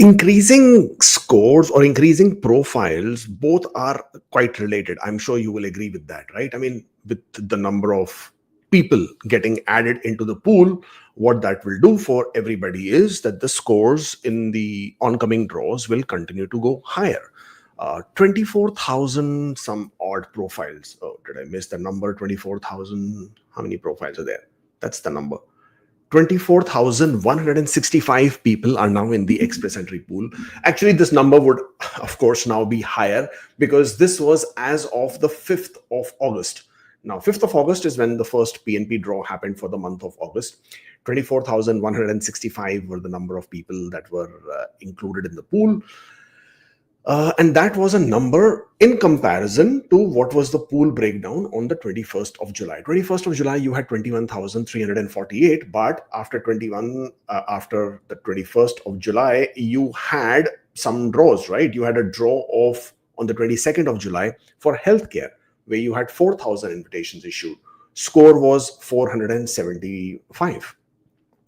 increasing scores or increasing profiles, both are quite related. I'm sure you will agree with that, right? I mean, with the number of people getting added into the pool, what that will do for everybody is that the scores in the oncoming draws will continue to go higher. 24,000 some odd profiles. Oh, did I miss the number? 24,000. How many profiles are there? That's the number. 24,165 people are now in the express entry pool. Actually, this number would, of course, now be higher because this was as of the 5th of August. Now, 5th of August is when the first PNP draw happened for the month of August. 24,165 were the number of people that were included in the pool. And that was a number in comparison to what was the pool breakdown on the 21st of July. 21st of July, you had 21,348, but after the 21st of July, you had some draws, right? You had a draw of on the 22nd of July for healthcare, where you had 4,000 invitations issued. Score was 475.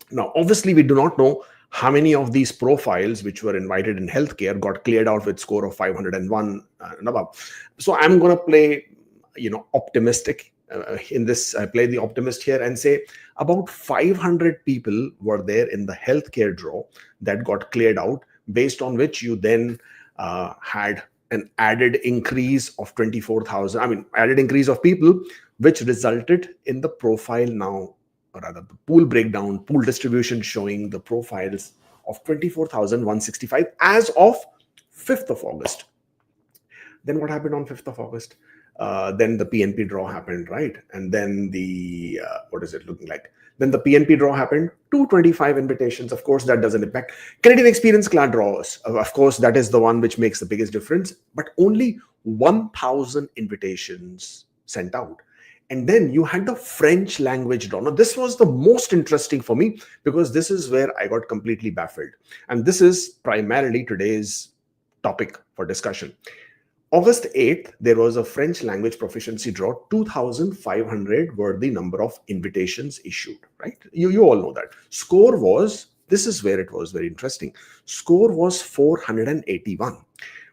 Now, obviously, we do not know how many of these profiles which were invited in healthcare got cleared out with score of 501 and above. So I'm going to play, optimistic in this. I play the optimist here and say about 500 people were there in the healthcare draw that got cleared out, based on which you then had an added increase of 24,000. Added increase of people, which resulted in the profile now, or rather the pool breakdown, pool distribution showing the profiles of 24,165 as of 5th of August. Then what happened on 5th of August? Then the PNP draw happened, right? And then what is it looking like? Then the PNP draw happened, 225 invitations. Of course, that doesn't impact. Canadian Experience Class draws, of course, that is the one which makes the biggest difference, but only 1,000 invitations sent out. And then you had the French language draw. Now, this was the most interesting for me because this is where I got completely baffled. And this is primarily today's topic for discussion. August 8th, there was a French language proficiency draw. 2,500 were the number of invitations issued, right? You all know that. Score was, this is where it was very interesting. Score was 481.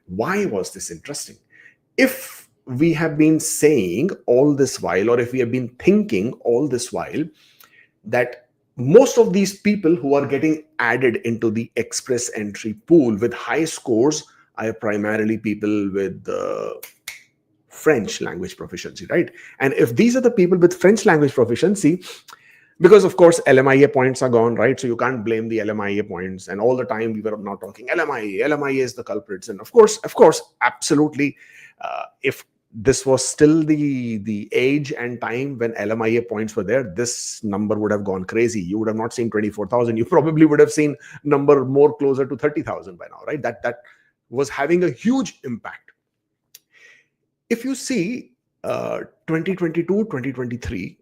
Why was this interesting? If we have been saying all this while, or if we have been thinking all this while, that most of these people who are getting added into the express entry pool with high scores are primarily people with French language proficiency, right? And if these are the people with French language proficiency, because of course LMIA points are gone, right? So you can't blame the LMIA points. And all the time we were not talking LMIA is the culprits. And of course, absolutely, if this was still the age and time when LMIA points were there, this number would have gone crazy. You would have not seen 24,000. You probably would have seen number more closer to 30,000 by now, right? That was having a huge impact. If you see 2022, 2023,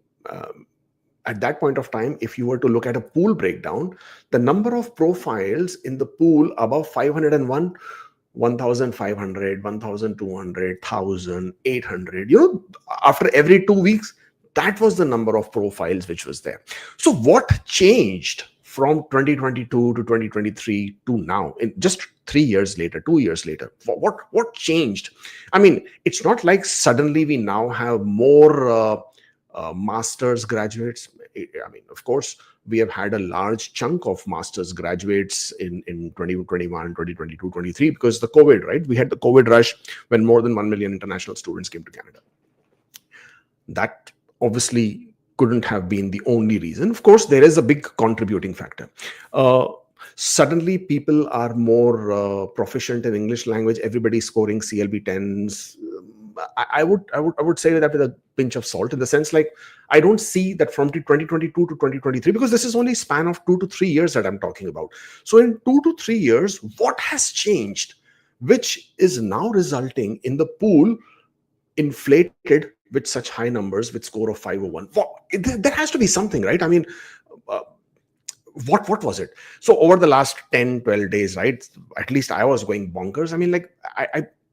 at that point of time, if you were to look at a pool breakdown, the number of profiles in the pool above 501, 1,500, 1,200, 1,000, 800, after every 2 weeks, that was the number of profiles which was there. So what changed from 2022 to 2023 to now, in just 3 years later, 2 years later? What changed? It's not like suddenly we now have more master's graduates. Of course, we have had a large chunk of master's graduates in 2021, 2022, 23 because the COVID, right? We had the COVID rush when more than 1 million international students came to Canada. That obviously couldn't have been the only reason. Of course, there is a big contributing factor. Suddenly, people are more proficient in English language. Everybody's scoring CLB 10s. I would say that with a pinch of salt, in the sense like I don't see that from 2022 to 2023, because this is only a span of 2 to 3 years that I'm talking about. So in 2 to 3 years, what has changed, which is now resulting in the pool inflated with such high numbers with score of 501? There has to be something, right? What was it? So over the last 10, 12 days, right? At least I was going bonkers.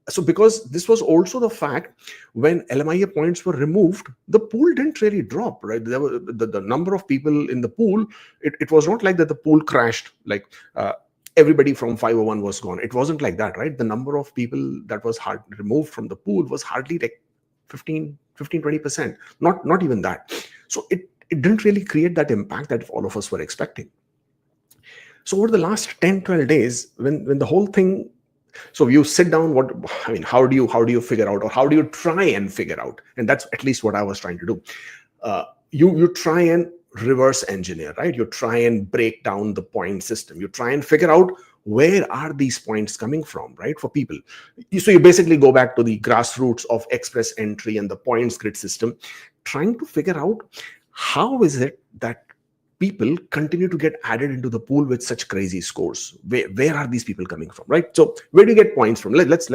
So because this was also the fact when LMIA points were removed, the pool didn't really drop, right? There were the number of people in the pool. It was not like that the pool crashed. Like everybody from 501 was gone. It wasn't like that, right? The number of people that was removed from the pool was hardly like 15-20%, not even that. So it didn't really create that impact that all of us were expecting. So over the last 10-12 days, when the whole thing, so you sit down, how do you figure out, or how do you try and figure out? And that's at least what I was trying to do. You try and reverse engineer, right? You try and break down the point system. You try and figure out where are these points coming from, right? For people. So you basically go back to the grassroots of express entry and the points grid system, trying to figure out how is it that people continue to get added into the pool with such crazy scores. Where are these people coming from, right? So where do you get points from? Let's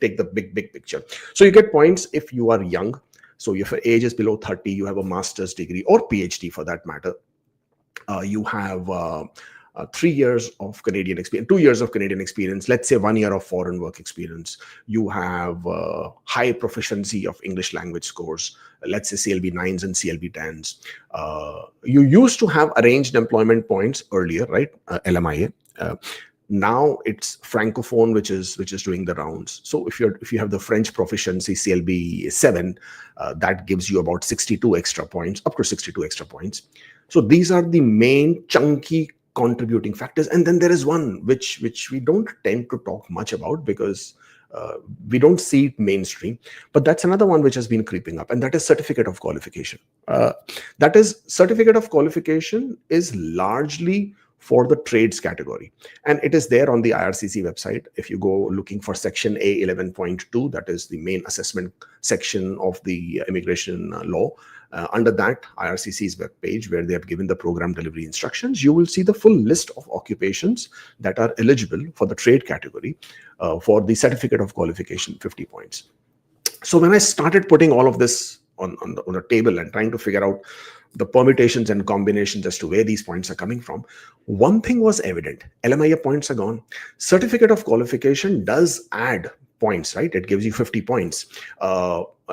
take the big picture. So you get points if you are young. So if your age is below 30, you have a master's degree or PhD for that matter. You have 3 years of Canadian experience, 2 years of Canadian experience, let's say 1 year of foreign work experience. You have high proficiency of English language scores, let's say CLB 9s and CLB 10s. You used to have arranged employment points earlier, right? LMIA. Now it's francophone, which is doing the rounds. So if you have the French proficiency CLB 7, that gives you about 62 extra points, up to 62 extra points. So these are the main chunky contributing factors. And then there is one which we don't tend to talk much about because we don't see it mainstream, but that's another one which has been creeping up, and that is certificate of qualification. That is, certificate of qualification is largely for the trades category, and it is there on the IRCC website. If you go looking for section A 11.2, that is the main assessment section of the immigration law. Under that IRCC's web page, where they have given the program delivery instructions, you will see the full list of occupations that are eligible for the trade category for the certificate of qualification, 50 points. So when I started putting all of this on a table and trying to figure out the permutations and combinations as to where these points are coming from, one thing was evident: LMIA points are gone. Certificate of qualification does add points, right? It gives you 50 points.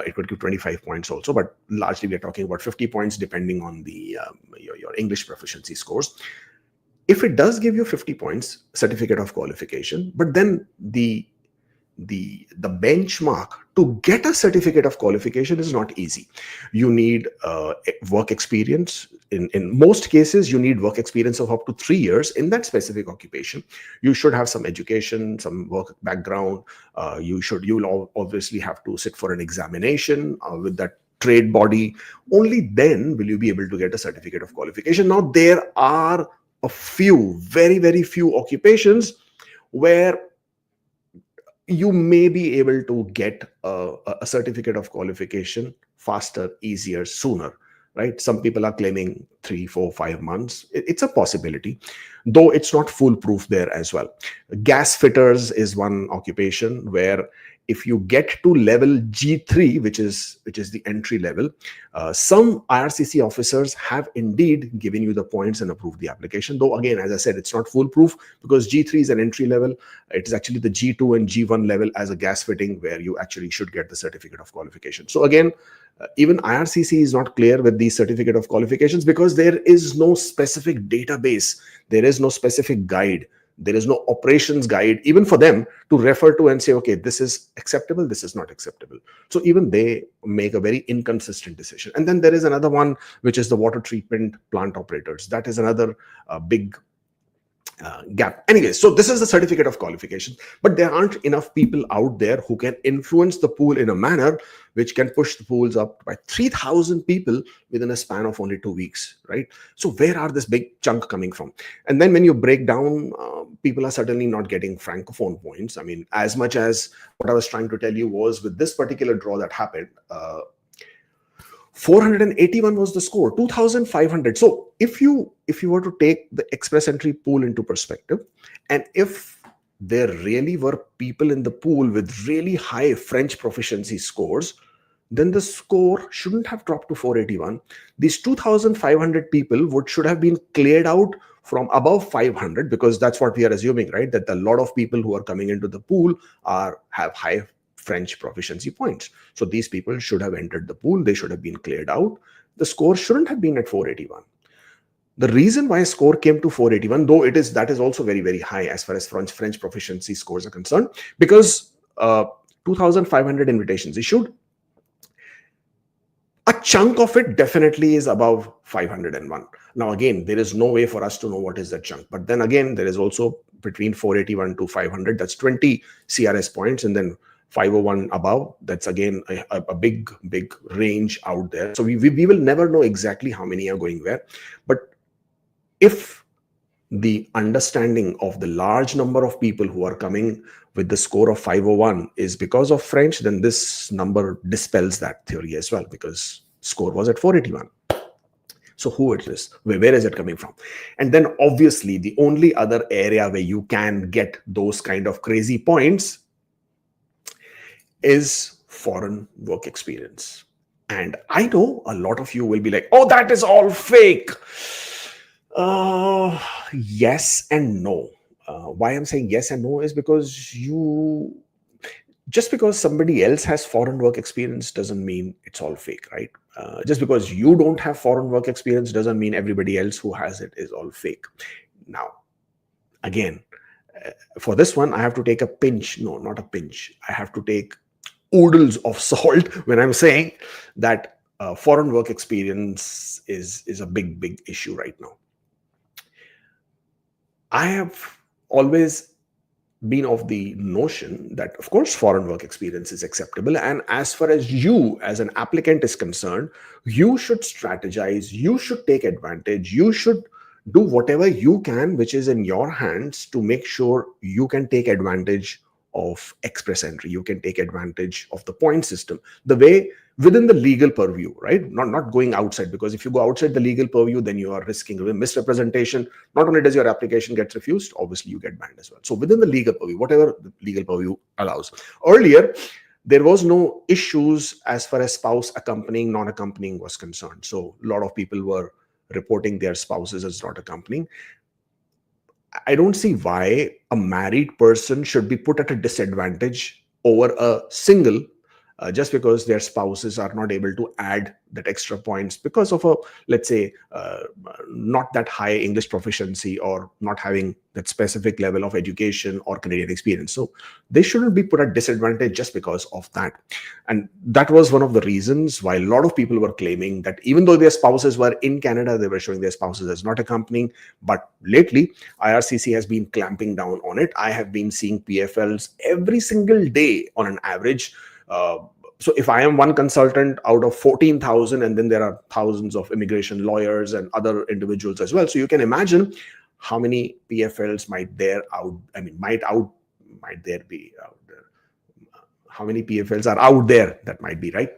It could give 25 points also, but largely we are talking about 50 points depending on the your English proficiency scores. If it does give you 50 points, certificate of qualification, but then the benchmark to get a certificate of qualification is not easy. You need work experience. In most cases, you need work experience of up to 3 years in that specific occupation. You should have some education, some work background. You'll obviously have to sit for an examination with that trade body. Only then will you be able to get a certificate of qualification. Now, there are a few, very, very few occupations where you may be able to get a certificate of qualification faster, easier, sooner, right? Some people are claiming 3, 4, 5 months. It's a possibility, though it's not foolproof there as well. Gas fitters is one occupation where if you get to level G3, which is the entry level, some IRCC officers have indeed given you the points and approved the application. Though again, as I said, it's not foolproof because G3 is an entry level. It is actually the G2 and G1 level as a gas fitting where you actually should get the certificate of qualification. So again, even IRCC is not clear with the certificate of qualifications because there is no specific database. There is no specific guide. There is no operations guide even for them to refer to and say, okay, this is acceptable, this is not acceptable. So even they make a very inconsistent decision. And then there is another one, which is the water treatment plant operators. That is another big gap. Anyway, so this is the certificate of qualification, but there aren't enough people out there who can influence the pool in a manner which can push the pools up by 3,000 people within a span of only 2 weeks, right? So where are this big chunk coming from? And then when you break down, people are certainly not getting francophone points. I mean, as much as what I was trying to tell you was with this particular draw that happened, 481 was the score, 2,500. So if you were to take the express entry pool into perspective, and if there really were people in the pool with really high French proficiency scores, then the score shouldn't have dropped to 481. These 2,500 people should have been cleared out from above 500, because that's what we are assuming, right? That a lot of people who are coming into the pool have high French proficiency points. So these people should have entered the pool. They should have been cleared out. The score shouldn't have been at 481. The reason why score came to 481, though that is also very, very high as far as French proficiency scores are concerned, because 2,500 invitations issued, a chunk of it definitely is above 501. Now, again, there is no way for us to know what is that chunk. But then again, there is also between 481 to 500, that's 20 CRS points. And then 501 above, that's again a big range out there. So we will never know exactly how many are going where. But if the understanding of the large number of people who are coming with the score of 501 is because of French, then this number dispels that theory as well, because score was at 481. So who it is, where is it coming from? And then obviously the only other area where you can get those kind of crazy points is foreign work experience. And I know a lot of you will be like, oh, that is all fake. Yes and no. Why I'm saying yes and no is because just because somebody else has foreign work experience doesn't mean it's all fake, right? Just because you don't have foreign work experience doesn't mean everybody else who has it is all fake. Now, again, for this one, I have to take a pinch. No, not a pinch. I have to take oodles of salt when I'm saying that foreign work experience is a big issue right now. I have always been of the notion that, of course, foreign work experience is acceptable. And as far as you as an applicant is concerned, you should strategize, you should take advantage, you should do whatever you can, which is in your hands, to make sure you can take advantage of express entry. You can take advantage of the point system, the way within the legal purview, right? Not going outside, because if you go outside the legal purview, then you are risking misrepresentation. Not only does your application get refused, obviously you get banned as well. So within the legal purview, whatever the legal purview allows. Earlier, there was no issues as far as spouse accompanying, non-accompanying was concerned. So a lot of people were reporting their spouses as not accompanying. I don't see why a married person should be put at a disadvantage over a single just because their spouses are not able to add that extra points because of a, let's say, not that high English proficiency or not having that specific level of education or Canadian experience. So they shouldn't be put at disadvantage just because of that. And that was one of the reasons why a lot of people were claiming that even though their spouses were in Canada, they were showing their spouses as not accompanying. But lately, IRCC has been clamping down on it. I have been seeing PFLs every single day on an average. So if I am one consultant out of 14,000, and then there are thousands of immigration lawyers and other individuals as well. So you can imagine how many PFLs might there be out there. How many PFLs are out there that might be, right?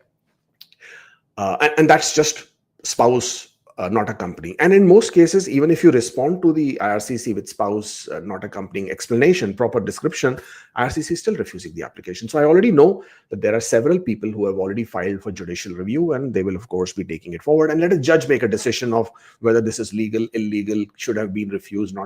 And that's just spouse not accompanying. And in most cases, even if you respond to the IRCC with spouse not accompanying explanation, proper description, IRCC is still refusing the application. So I already know that there are several people who have already filed for judicial review, and they will, of course, be taking it forward. And let a judge make a decision of whether this is legal, illegal, should have been refused,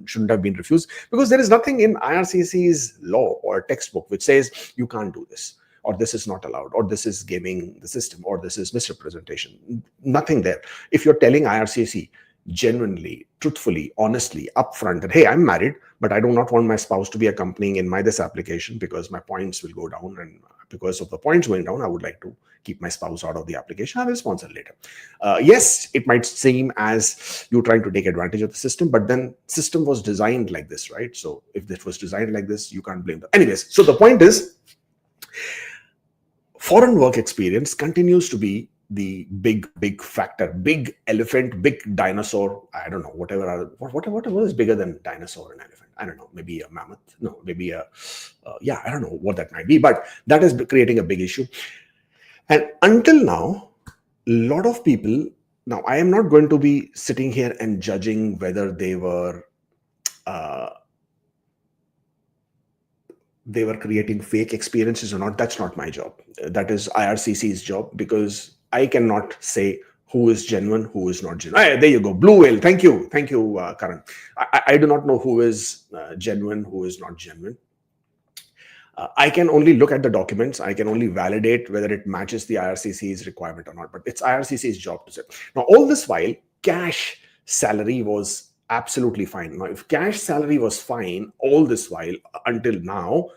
shouldn't have been refused. Because there is nothing in IRCC's law or textbook which says you can't do this, or this is not allowed, or this is gaming the system, or this is misrepresentation. Nothing there. If you're telling IRCC genuinely, truthfully, honestly, upfront that, hey, I'm married, but I do not want my spouse to be accompanying in this application because my points will go down, and because of the points going down, I would like to keep my spouse out of the application. I will sponsor later. Yes, it might seem as you trying to take advantage of the system, but then system was designed like this, right? So if it was designed like this, you can't blame them. Anyways, so the point is, foreign work experience continues to be the big factor, big elephant, big dinosaur. I don't know, whatever is bigger than dinosaur and elephant. I don't know, maybe a mammoth. No, maybe I don't know what that might be, but that is creating a big issue. And until now, a lot of people, now I am not going to be sitting here and judging whether they were creating fake experiences or not. That's not my job. That is IRCC's job, because I cannot say who is genuine, who is not genuine. There you go, blue whale. Thank you, Karan. I do not know who is genuine, who is not genuine. I can only look at the documents. I can only validate whether it matches the IRCC's requirement or not. But it's IRCC's job to say. Now, all this while, cash salary was absolutely fine. Now, if cash salary was fine all this while until now,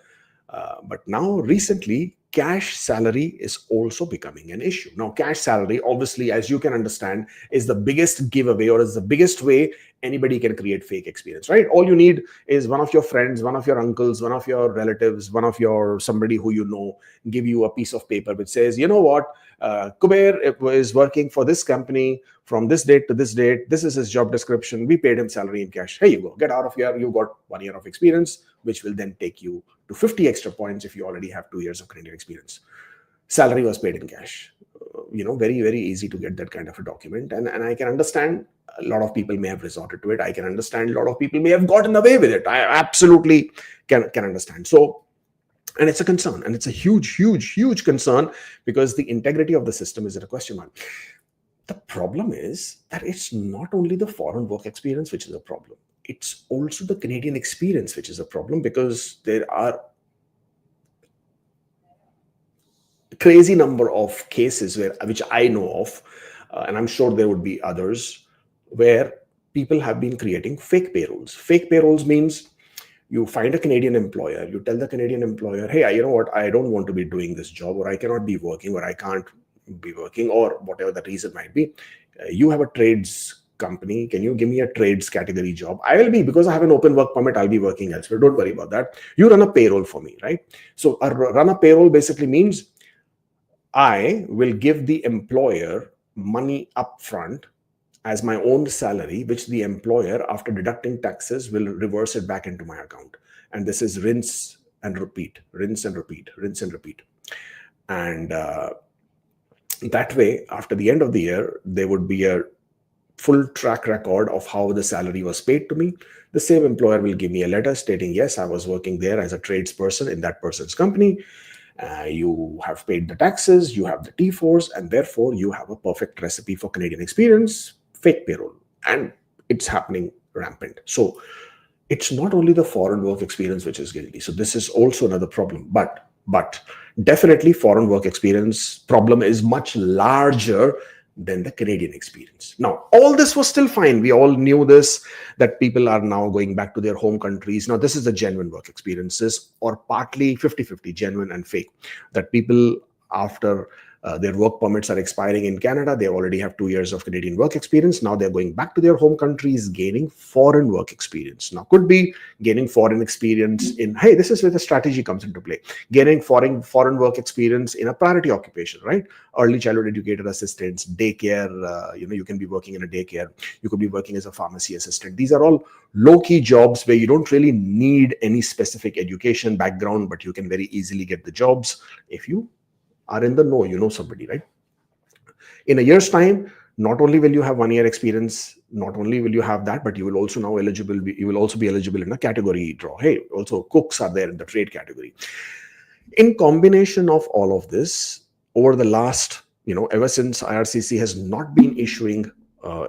but now recently, cash salary is also becoming an issue. Now, cash salary, obviously, as you can understand, is the biggest giveaway or is the biggest way anybody can create fake experience, right? All you need is one of your friends, one of your uncles, one of your relatives, one of your somebody who you know, give you a piece of paper which says, you know what, Kubeir is working for this company from this date to this date. This is his job description. We paid him salary in cash. Here you go. Get out of here. You got 1 year of experience, which will then take you to 50 extra points if you already have 2 years of Canadian experience. Salary was paid in cash. Very, very easy to get that kind of a document. And I can understand a lot of people may have resorted to it. I can understand a lot of people may have gotten away with it. I absolutely can understand. So, and it's a concern, and it's a huge, huge, huge concern because the integrity of the system is at a question mark. The problem is that it's not only the foreign work experience which is a problem. It's also the Canadian experience which is a problem, because there are a crazy number of cases which I know of, and I'm sure there would be others, where people have been creating fake payrolls. Fake payrolls means you find a Canadian employer, you tell the Canadian employer, hey, you know what, I don't want to be doing this job, or I cannot be working, or I can't be working, or whatever the reason might be. You have a trades company, can you give me a trades category job? I will be, because I have an open work permit, I'll be working elsewhere. Don't worry about that. You run a payroll for me, right? So run a payroll basically means I will give the employer money upfront as my own salary, which the employer, after deducting taxes, will reverse it back into my account. And this is rinse and repeat, rinse and repeat, rinse and repeat. And that way, after the end of the year, there would be a full track record of how the salary was paid to me. The same employer will give me a letter stating, yes, I was working there as a tradesperson in that person's company. You have paid the taxes, you have the T4s, and therefore you have a perfect recipe for Canadian experience, fake payroll. And it's happening rampant. So it's not only the foreign work experience which is guilty. So this is also another problem. But definitely foreign work experience problem is much larger than the Canadian experience. Now, all this was still fine. We all knew this, that people are now going back to their home countries. Now, this is the genuine work experiences, or partly 50-50, genuine and fake, that people after their work permits are expiring in Canada, they already have 2 years of Canadian work experience. Now they're going back to their home countries, gaining foreign work experience. Now could be gaining foreign experience in, hey, this is where the strategy comes into play. Gaining foreign work experience in a priority occupation, right? Early childhood educator assistants, daycare, you can be working in a daycare. You could be working as a pharmacy assistant. These are all low-key jobs where you don't really need any specific education background, but you can very easily get the jobs if you are in the know, you know somebody, right? In a year's time, not only will you have 1 year experience, not only will you have that, but you will also now you will also be eligible in a category draw. Hey, also cooks are there in the trade category. In combination of all of this, over the last, ever since IRCC has not been issuing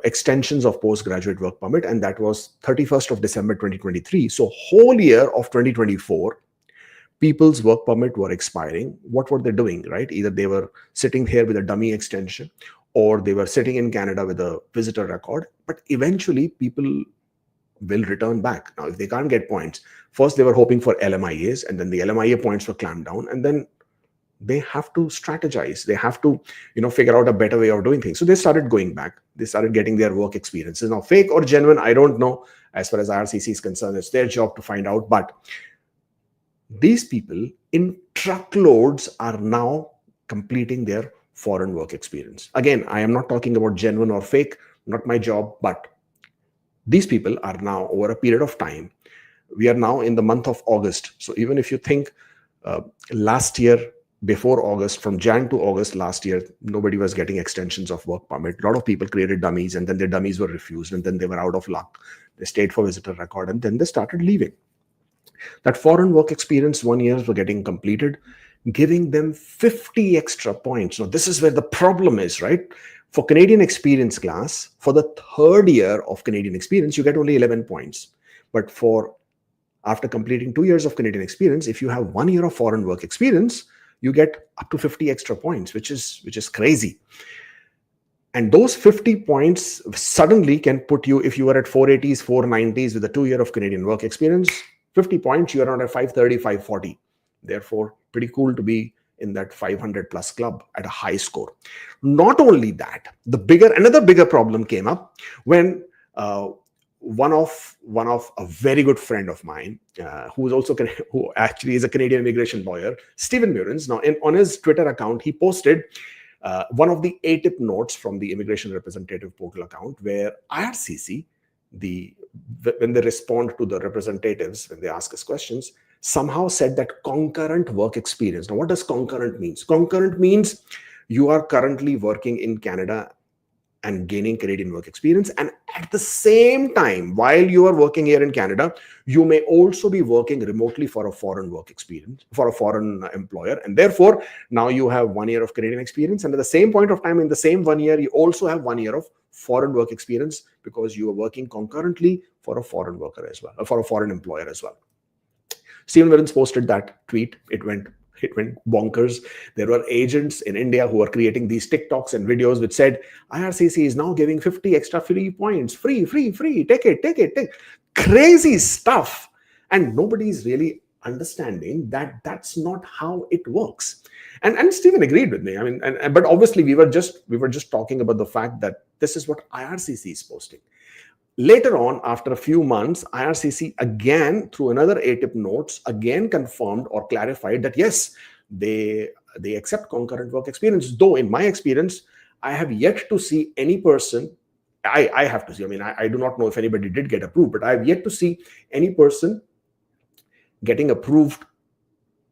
extensions of postgraduate work permit, and that was 31st of December 2023. So whole year of 2024, people's work permit were expiring. What were they doing, right? Either they were sitting here with a dummy extension, or they were sitting in Canada with a visitor record. But eventually people will return back. Now, if they can't get points, first they were hoping for LMIAs, and then the LMIA points were clamped down, and then they have to strategize. They have to, figure out a better way of doing things. So they started going back. They started getting their work experiences. Now, fake or genuine, I don't know. As far as IRCC is concerned, it's their job to find out. But these people in truckloads are now completing their foreign work experience. Again, I am not talking about genuine or fake, not my job, but these people are now, over a period of time, we are now in the month of August. So even if you think last year, before August, from Jan to August last year, nobody was getting extensions of work permit. A lot of people created dummies, and then their dummies were refused, and then they were out of luck. They stayed for visitor record, and then they started leaving. That foreign work experience 1 year were getting completed, giving them 50 extra points. Now, this is where the problem is, right? For Canadian experience class, for the third year of Canadian experience, you get only 11 points. But after completing 2 years of Canadian experience, if you have 1 year of foreign work experience, you get up to 50 extra points, which is crazy. And those 50 points suddenly can put you, if you are at 480s, 490s with a 2 year of Canadian work experience, 50 points, you are not at 530, 540. Therefore, pretty cool to be in that 500 plus club at a high score. Not only that, another bigger problem came up when one of a very good friend of mine, who actually is a Canadian immigration lawyer, Stephen Murins. Now, on his Twitter account, he posted one of the ATIP notes from the Immigration Representative Portal account, where IRCC, when they respond to the representatives, when they ask us questions, somehow said that concurrent work experience. Now, what does concurrent means? Concurrent means you are currently working in Canada and gaining Canadian work experience, and at the same time, while you are working here in Canada, you may also be working remotely for a foreign work experience, for a foreign employer, and therefore now you have 1 year of Canadian experience, and at the same point of time, in the same 1 year, you also have 1 year of foreign work experience, because you are working concurrently for a foreign worker as well, or for a foreign employer as well. Stephen Williams posted that tweet. It went bonkers. There were agents in India who were creating these TikToks and videos which said, IRCC is now giving 50 extra free points. Free, take it. Crazy stuff. And nobody's really understanding that that's not how it works. And Stephen agreed with me. I mean, but obviously we were just talking about the fact that this is what IRCC is posting. Later on, after a few months, IRCC again, through another ATIP notes, again confirmed or clarified that yes, they accept concurrent work experience. Though in my experience, I have yet to see any person, I have to see, I mean, I do not know if anybody did get approved, but I have yet to see any person getting approved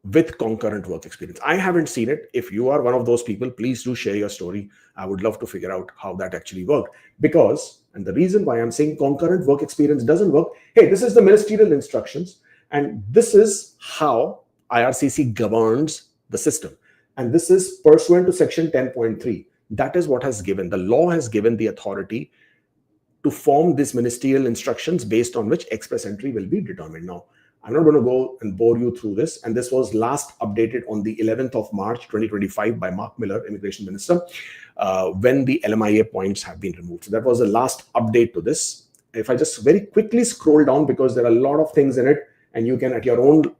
with concurrent work experience. I haven't seen it. If you are one of those people, please do share your story. I would love to figure out how that actually worked. Because, and the reason why I'm saying concurrent work experience doesn't work, hey, this is the ministerial instructions, and this is how IRCC governs the system. And this is pursuant to section 10.3. That is what has given, the law has given the authority to form these ministerial instructions based on which express entry will be determined. Now, I'm not going to go and bore you through this. And this was last updated on the 11th of March, 2025 by Mark Miller, Immigration Minister, when the LMIA points have been removed. So that was the last update to this. If I just very quickly scroll down, because there are a lot of things in it, and you can at your own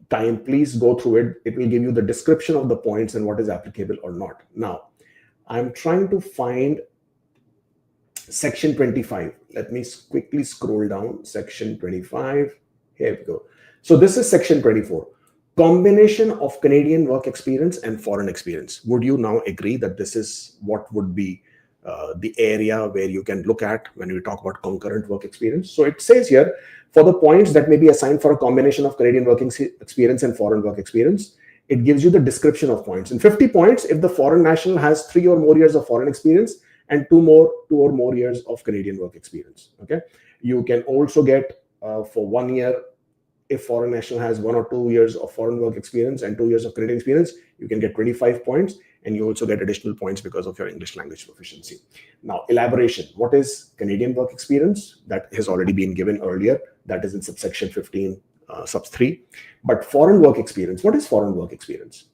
time, please go through it. It will give you the description of the points and what is applicable or not. Now, I'm trying to find section 25. Let me quickly scroll down. Section 25. Here we go. So this is section 24. Combination of Canadian work experience and foreign experience. Would you now agree that this is what would be the area where you can look at when we talk about concurrent work experience? So it says here, for the points that may be assigned for a combination of Canadian working experience and foreign work experience, it gives you the description of points. And 50 points if the foreign national has 3 or more years of foreign experience and 2 or more years of Canadian work experience. Okay. You can also get for 1 year, if foreign national has 1 or 2 years of foreign work experience and 2 years of Canadian experience, you can get 25 points, and you also get additional points because of your English language proficiency. Now, elaboration. What is Canadian work experience? That has already been given earlier. That is in subsection 15, sub 3. But foreign work experience. What is foreign work experience?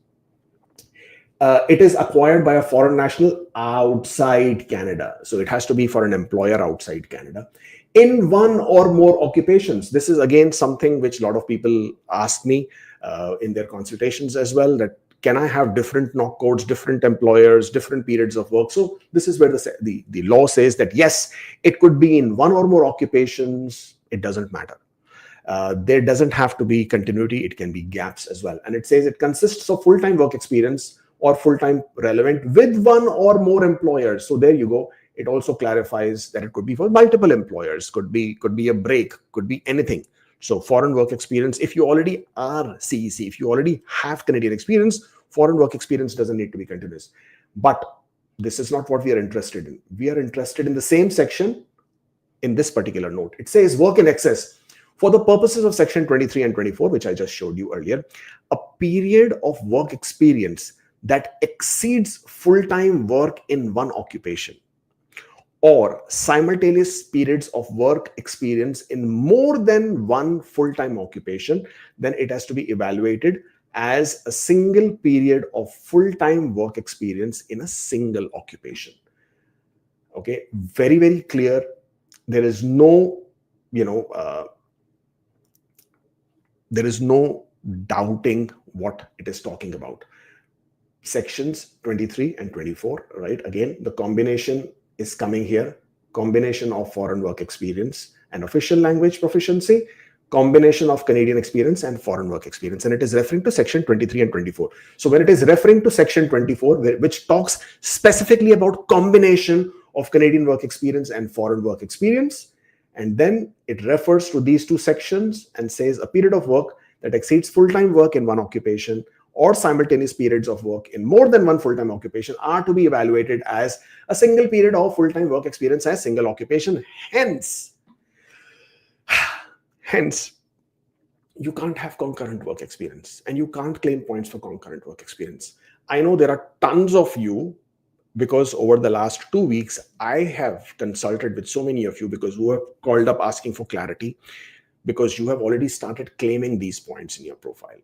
It is acquired by a foreign national outside Canada. So it has to be for an employer outside Canada in 1 or more occupations. This is again something which a lot of people ask me in their consultations as well, that can I have different knock codes, different employers, different periods of work? So this is where the law says that yes, it could be in 1 or more occupations. It doesn't matter. There doesn't have to be continuity. It can be gaps as well. And it says it consists of full-time work experience or full-time relevant with 1 or more employers. So there you go. It also clarifies that it could be for multiple employers, could be a break, could be anything. So foreign work experience, if you already are CEC, if you already have Canadian experience, foreign work experience doesn't need to be continuous. But this is not what we are interested in. We are interested in the same section in this particular note. It says work in excess. For the purposes of section 23 and 24, which I just showed you earlier, a period of work experience that exceeds full-time work in 1 occupation, or simultaneous periods of work experience in more than 1 full-time occupation, then it has to be evaluated as a single period of full-time work experience in a single occupation. Okay, very, very clear. There is no, you know, there is no doubting what it is talking about. Sections 23 and 24, right? Again, the combination is coming here. Combination of foreign work experience and official language proficiency, combination of Canadian experience and foreign work experience. And it is referring to section 23 and 24. So when it is referring to section 24, which talks specifically about combination of Canadian work experience and foreign work experience, and then it refers to these two sections and says a period of work that exceeds full-time work in one occupation or simultaneous periods of work in more than one full-time occupation are to be evaluated as a single period of full-time work experience as single occupation. Hence, you can't have concurrent work experience and you can't claim points for concurrent work experience. I know there are tons of you, because over the last 2 weeks, I have consulted with so many of you because who have called up asking for clarity, because you have already started claiming these points in your profile.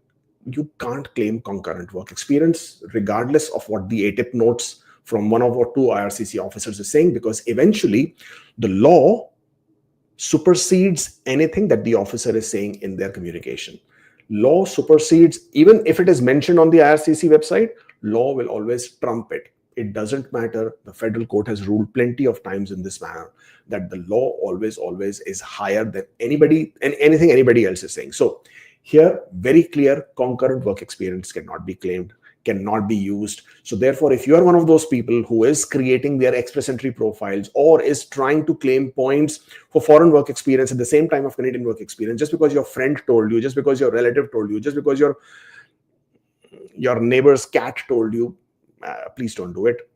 You can't claim concurrent work experience regardless of what the ATIP notes from one of our two IRCC officers is saying, because eventually the law supersedes anything that the officer is saying in their communication. Law supersedes, even if it is mentioned on the IRCC website, law will always trump it. It doesn't matter. The federal court has ruled plenty of times in this manner that the law always is higher than anybody and anything anybody else is saying. So here, very clear, concurrent work experience cannot be claimed, cannot be used. So therefore, if you are one of those people who is creating their express entry profiles or is trying to claim points for foreign work experience at the same time of Canadian work experience, just because your friend told you, just because your relative told you, just because your neighbor's cat told you, please don't do it.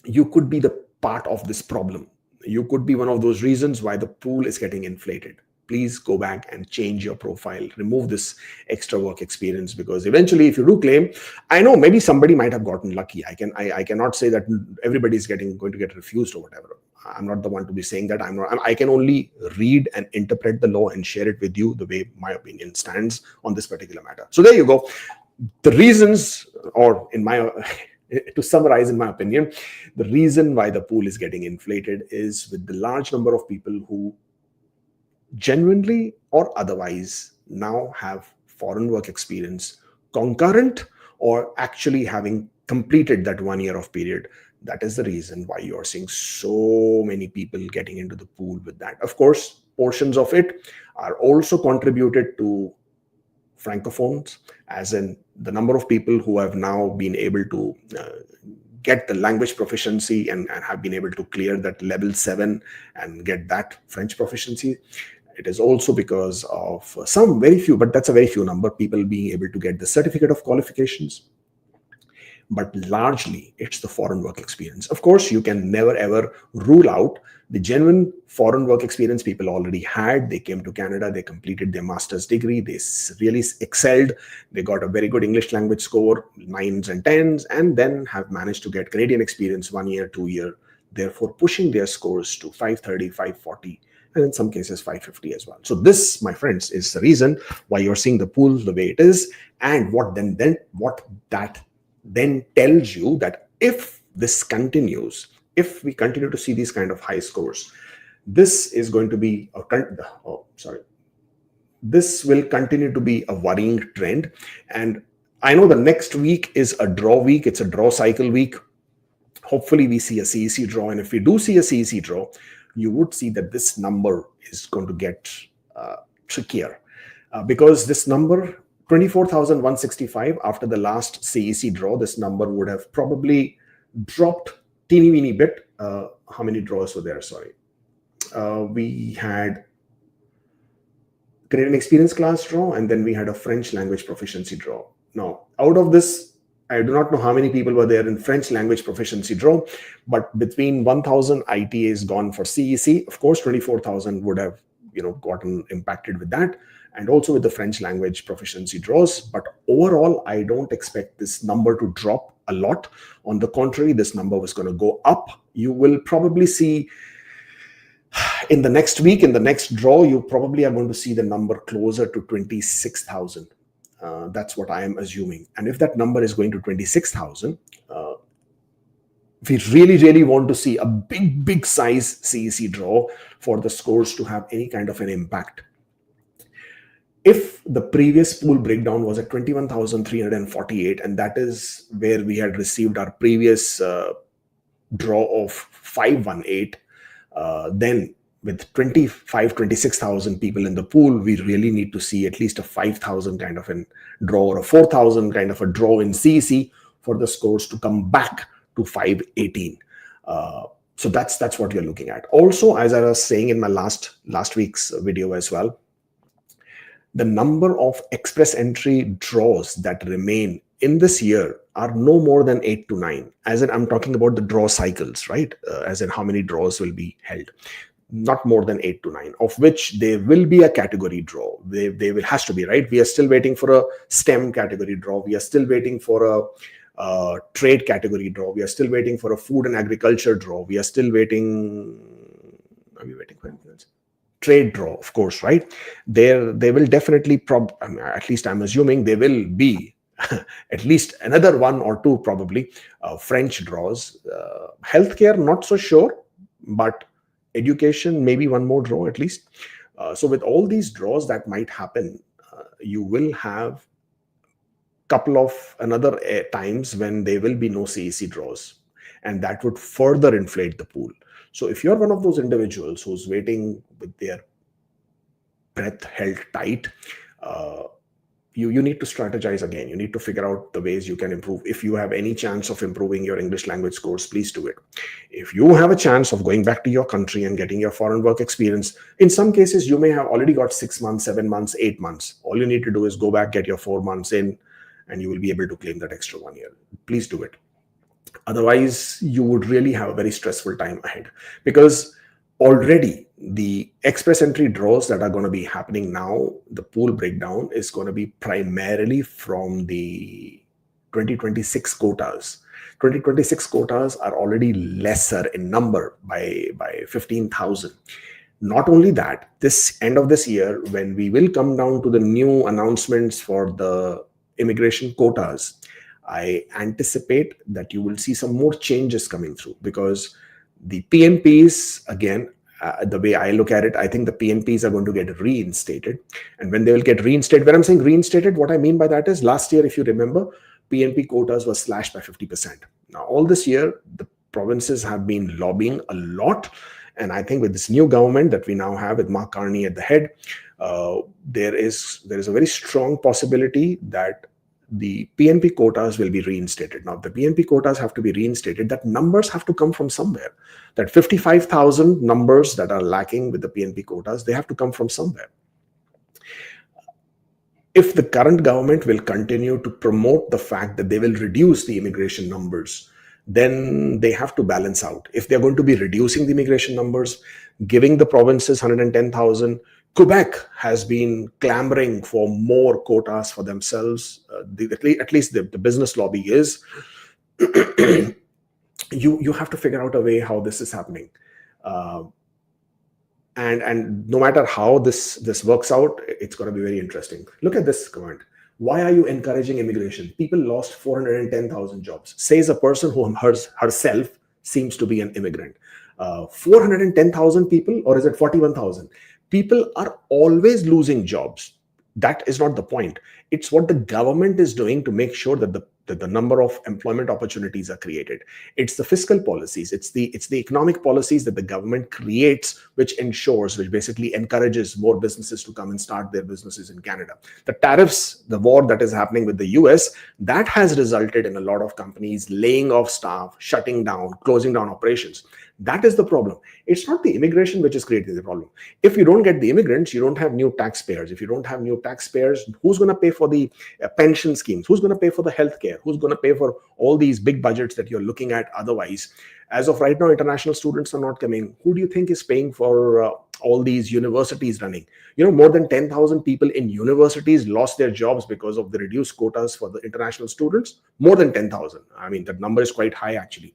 You could be the part of this problem. You could be one of those reasons why the pool is getting inflated. Please go back and change your profile, remove this extra work experience, because eventually if you do claim, I know maybe somebody might have gotten lucky. I cannot say that everybody's going to get refused or whatever. I'm not the one to be saying that. I can only read and interpret the law and share it with you the way my opinion stands on this particular matter. So there you go. The reasons, or in my to summarize, in my opinion, the reason why the pool is getting inflated is with the large number of people who genuinely or otherwise now have foreign work experience concurrent or actually having completed that 1 year of period. That is the reason why you are seeing so many people getting into the pool with that. Of course, portions of it are also contributed to francophones, as in the number of people who have now been able to get the language proficiency and have been able to clear that level 7 and get that French proficiency. It is also because of some very few, but that's a very few number, people being able to get the certificate of qualifications. But largely, it's the foreign work experience. Of course, you can never ever rule out the genuine foreign work experience people already had. They came to Canada, they completed their master's degree, they really excelled, they got a very good English language score, 9s and 10s, and then have managed to get Canadian experience 1 year, 2 year, therefore pushing their scores to 530, 540, and in some cases 550 as well. So this, my friends, is the reason why you're seeing the pool the way it is, and what that then tells you that if this continues, if we continue to see these kind of high scores, this is going to be this will continue to be a worrying trend. And I know the next week is a draw week, it's a draw cycle week. Hopefully we see a CEC draw, and if we do see a CEC draw, you would see that this number is going to get trickier, because this number 24,165 after the last CEC draw, this number would have probably dropped teeny weeny bit. How many draws were there? Sorry. We had Canadian experience class draw, and then we had a French language proficiency draw. Now, out of this, I do not know how many people were there in French language proficiency draw, but between 1,000 ITAs gone for CEC, of course, 24,000 would have gotten impacted with that, and also with the French language proficiency draws. But overall, I don't expect this number to drop a lot. On the contrary, this number was going to go up. You will probably see in the next week, in the next draw, you probably are going to see the number closer to 26,000. That's what I am assuming. And if that number is going to 26,000, We really want to see a big size CEC draw for the scores to have any kind of an impact. If the previous pool breakdown was at 21,348, and that is where we had received our previous draw of 518, then with 26,000 people in the pool, we really need to see at least a 5,000 kind of a draw or a 4,000 kind of a draw in CEC for the scores to come back to 518. So that's what you're looking at. Also, as I was saying in my last week's video as well, the number of express entry draws that remain in this year are no more than 8 to 9. As in, I'm talking about the draw cycles, right? As in how many draws will be held. Not more than 8 to 9, of which there will be a category draw. They will has to be, right? We are still waiting for a STEM category draw. We are still waiting for a trade category draw. We are still waiting for a food and agriculture draw. We are still waiting. Are we waiting for anything else? Trade draw, of course, right? They will definitely at least I'm assuming there will be at least another one or two probably French draws. Healthcare, not so sure, but education, maybe one more draw at least. So with all these draws that might happen, you will have couple of another times when there will be no CEC draws, and that would further inflate the pool. So if you're one of those individuals who's waiting with their breath held tight, you need to strategize again. You need to figure out the ways you can improve. If you have any chance of improving your English language scores, please do it. If you have a chance of going back to your country and getting your foreign work experience, in some cases, you may have already got 6 months, 7 months, 8 months. All you need to do is go back, get your 4 months in, and you will be able to claim that extra 1 year. Please do it. Otherwise, you would really have a very stressful time ahead, because already the express entry draws that are going to be happening now, the pool breakdown is going to be primarily from the 2026 quotas. 2026 quotas are already lesser in number by 15,000. Not only that, this end of this year, when we will come down to the new announcements for the immigration quotas, I anticipate that you will see some more changes coming through, because the PNPs, again, the way I look at it, I think the PNPs are going to get reinstated. And when they will get reinstated, when I'm saying reinstated, what I mean by that is last year, if you remember, PNP quotas were slashed by 50%. Now, all this year, the provinces have been lobbying a lot. And I think with this new government that we now have with Mark Carney at the head, there is a very strong possibility that the PNP quotas will be reinstated. Now, the PNP quotas have to be reinstated. That numbers have to come from somewhere. That 55,000 numbers that are lacking with the PNP quotas, they have to come from somewhere. If the current government will continue to promote the fact that they will reduce the immigration numbers, then they have to balance out. If they're going to be reducing the immigration numbers, giving the provinces 110,000, Quebec has been clamoring for more quotas for themselves. At least the business lobby is. You have to figure out a way how this is happening. And no matter how this works out, it's going to be very interesting. Look at this comment. Why are you encouraging immigration? People lost 410,000 jobs, says a person who herself seems to be an immigrant. 410,000 people, or is it 41,000? People are always losing jobs. That is not the point. It's what the government is doing to make sure that the number of employment opportunities are created. It's the fiscal policies. It's the economic policies that the government creates, which basically encourages more businesses to come and start their businesses in Canada. The tariffs, the war that is happening with the US, that has resulted in a lot of companies laying off staff, shutting down, closing down operations. That is the problem. It's not the immigration which is creating the problem. If you don't get the immigrants, you don't have new taxpayers. If you don't have new taxpayers, who's going to pay for the pension schemes? Who's going to pay for the healthcare? Who's going to pay for all these big budgets that you're looking at otherwise? As of right now, international students are not coming. Who do you think is paying for all these universities running? More than 10,000 people in universities lost their jobs because of the reduced quotas for the international students. More than 10,000. I mean, that number is quite high, actually.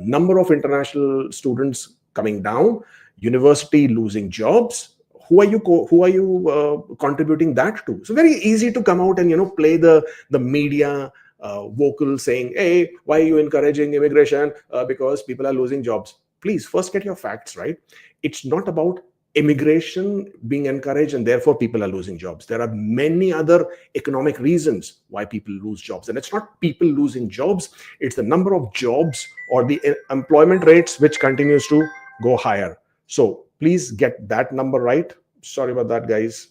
Number of international students coming down, university losing jobs. Who are you contributing that to? So very easy to come out and play the media vocal saying, hey, why are you encouraging immigration? Because people are losing jobs. Please first get your facts right. It's not about immigration being encouraged and therefore people are losing jobs. There are many other economic reasons why people lose jobs, and it's not people losing jobs, it's the number of jobs or the employment rates which continues to go higher. So please get that number right. Sorry about that, guys.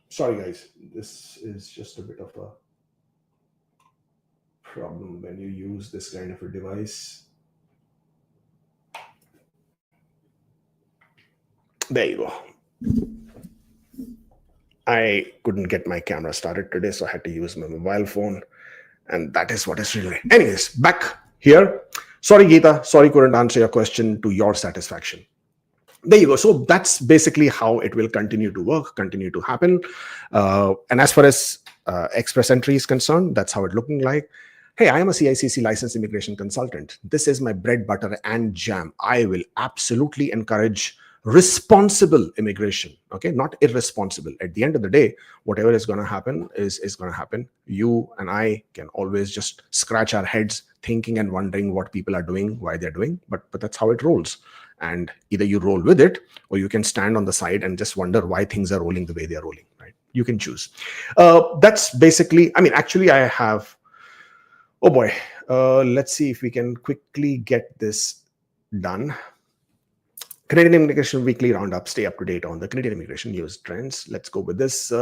Sorry, guys. This is just a bit of a problem when you use this kind of a device. There you go. I couldn't get my camera started today, so I had to use my mobile phone. And that is what is really. Anyways, back here. Sorry, Geeta. Sorry, couldn't answer your question to your satisfaction. There you go. So that's basically how it will continue to work, continue to happen. And as far as express entry is concerned, that's how it's looking like. Hey, I am a CICC licensed immigration consultant. This is my bread, butter, and jam. I will absolutely encourage responsible immigration, okay, not irresponsible. At the end of the day, whatever is going to happen is going to happen. You and I can always just scratch our heads thinking and wondering what people are doing, why they're doing, but that's how it rolls. And either you roll with it or you can stand on the side and just wonder why things are rolling the way they are rolling, right? You can choose. That's basically, I mean, actually I have, oh boy, let's see if we can quickly get this done. Canadian Immigration Weekly Roundup. Stay up to date on the Canadian immigration news trends. Let's go with this.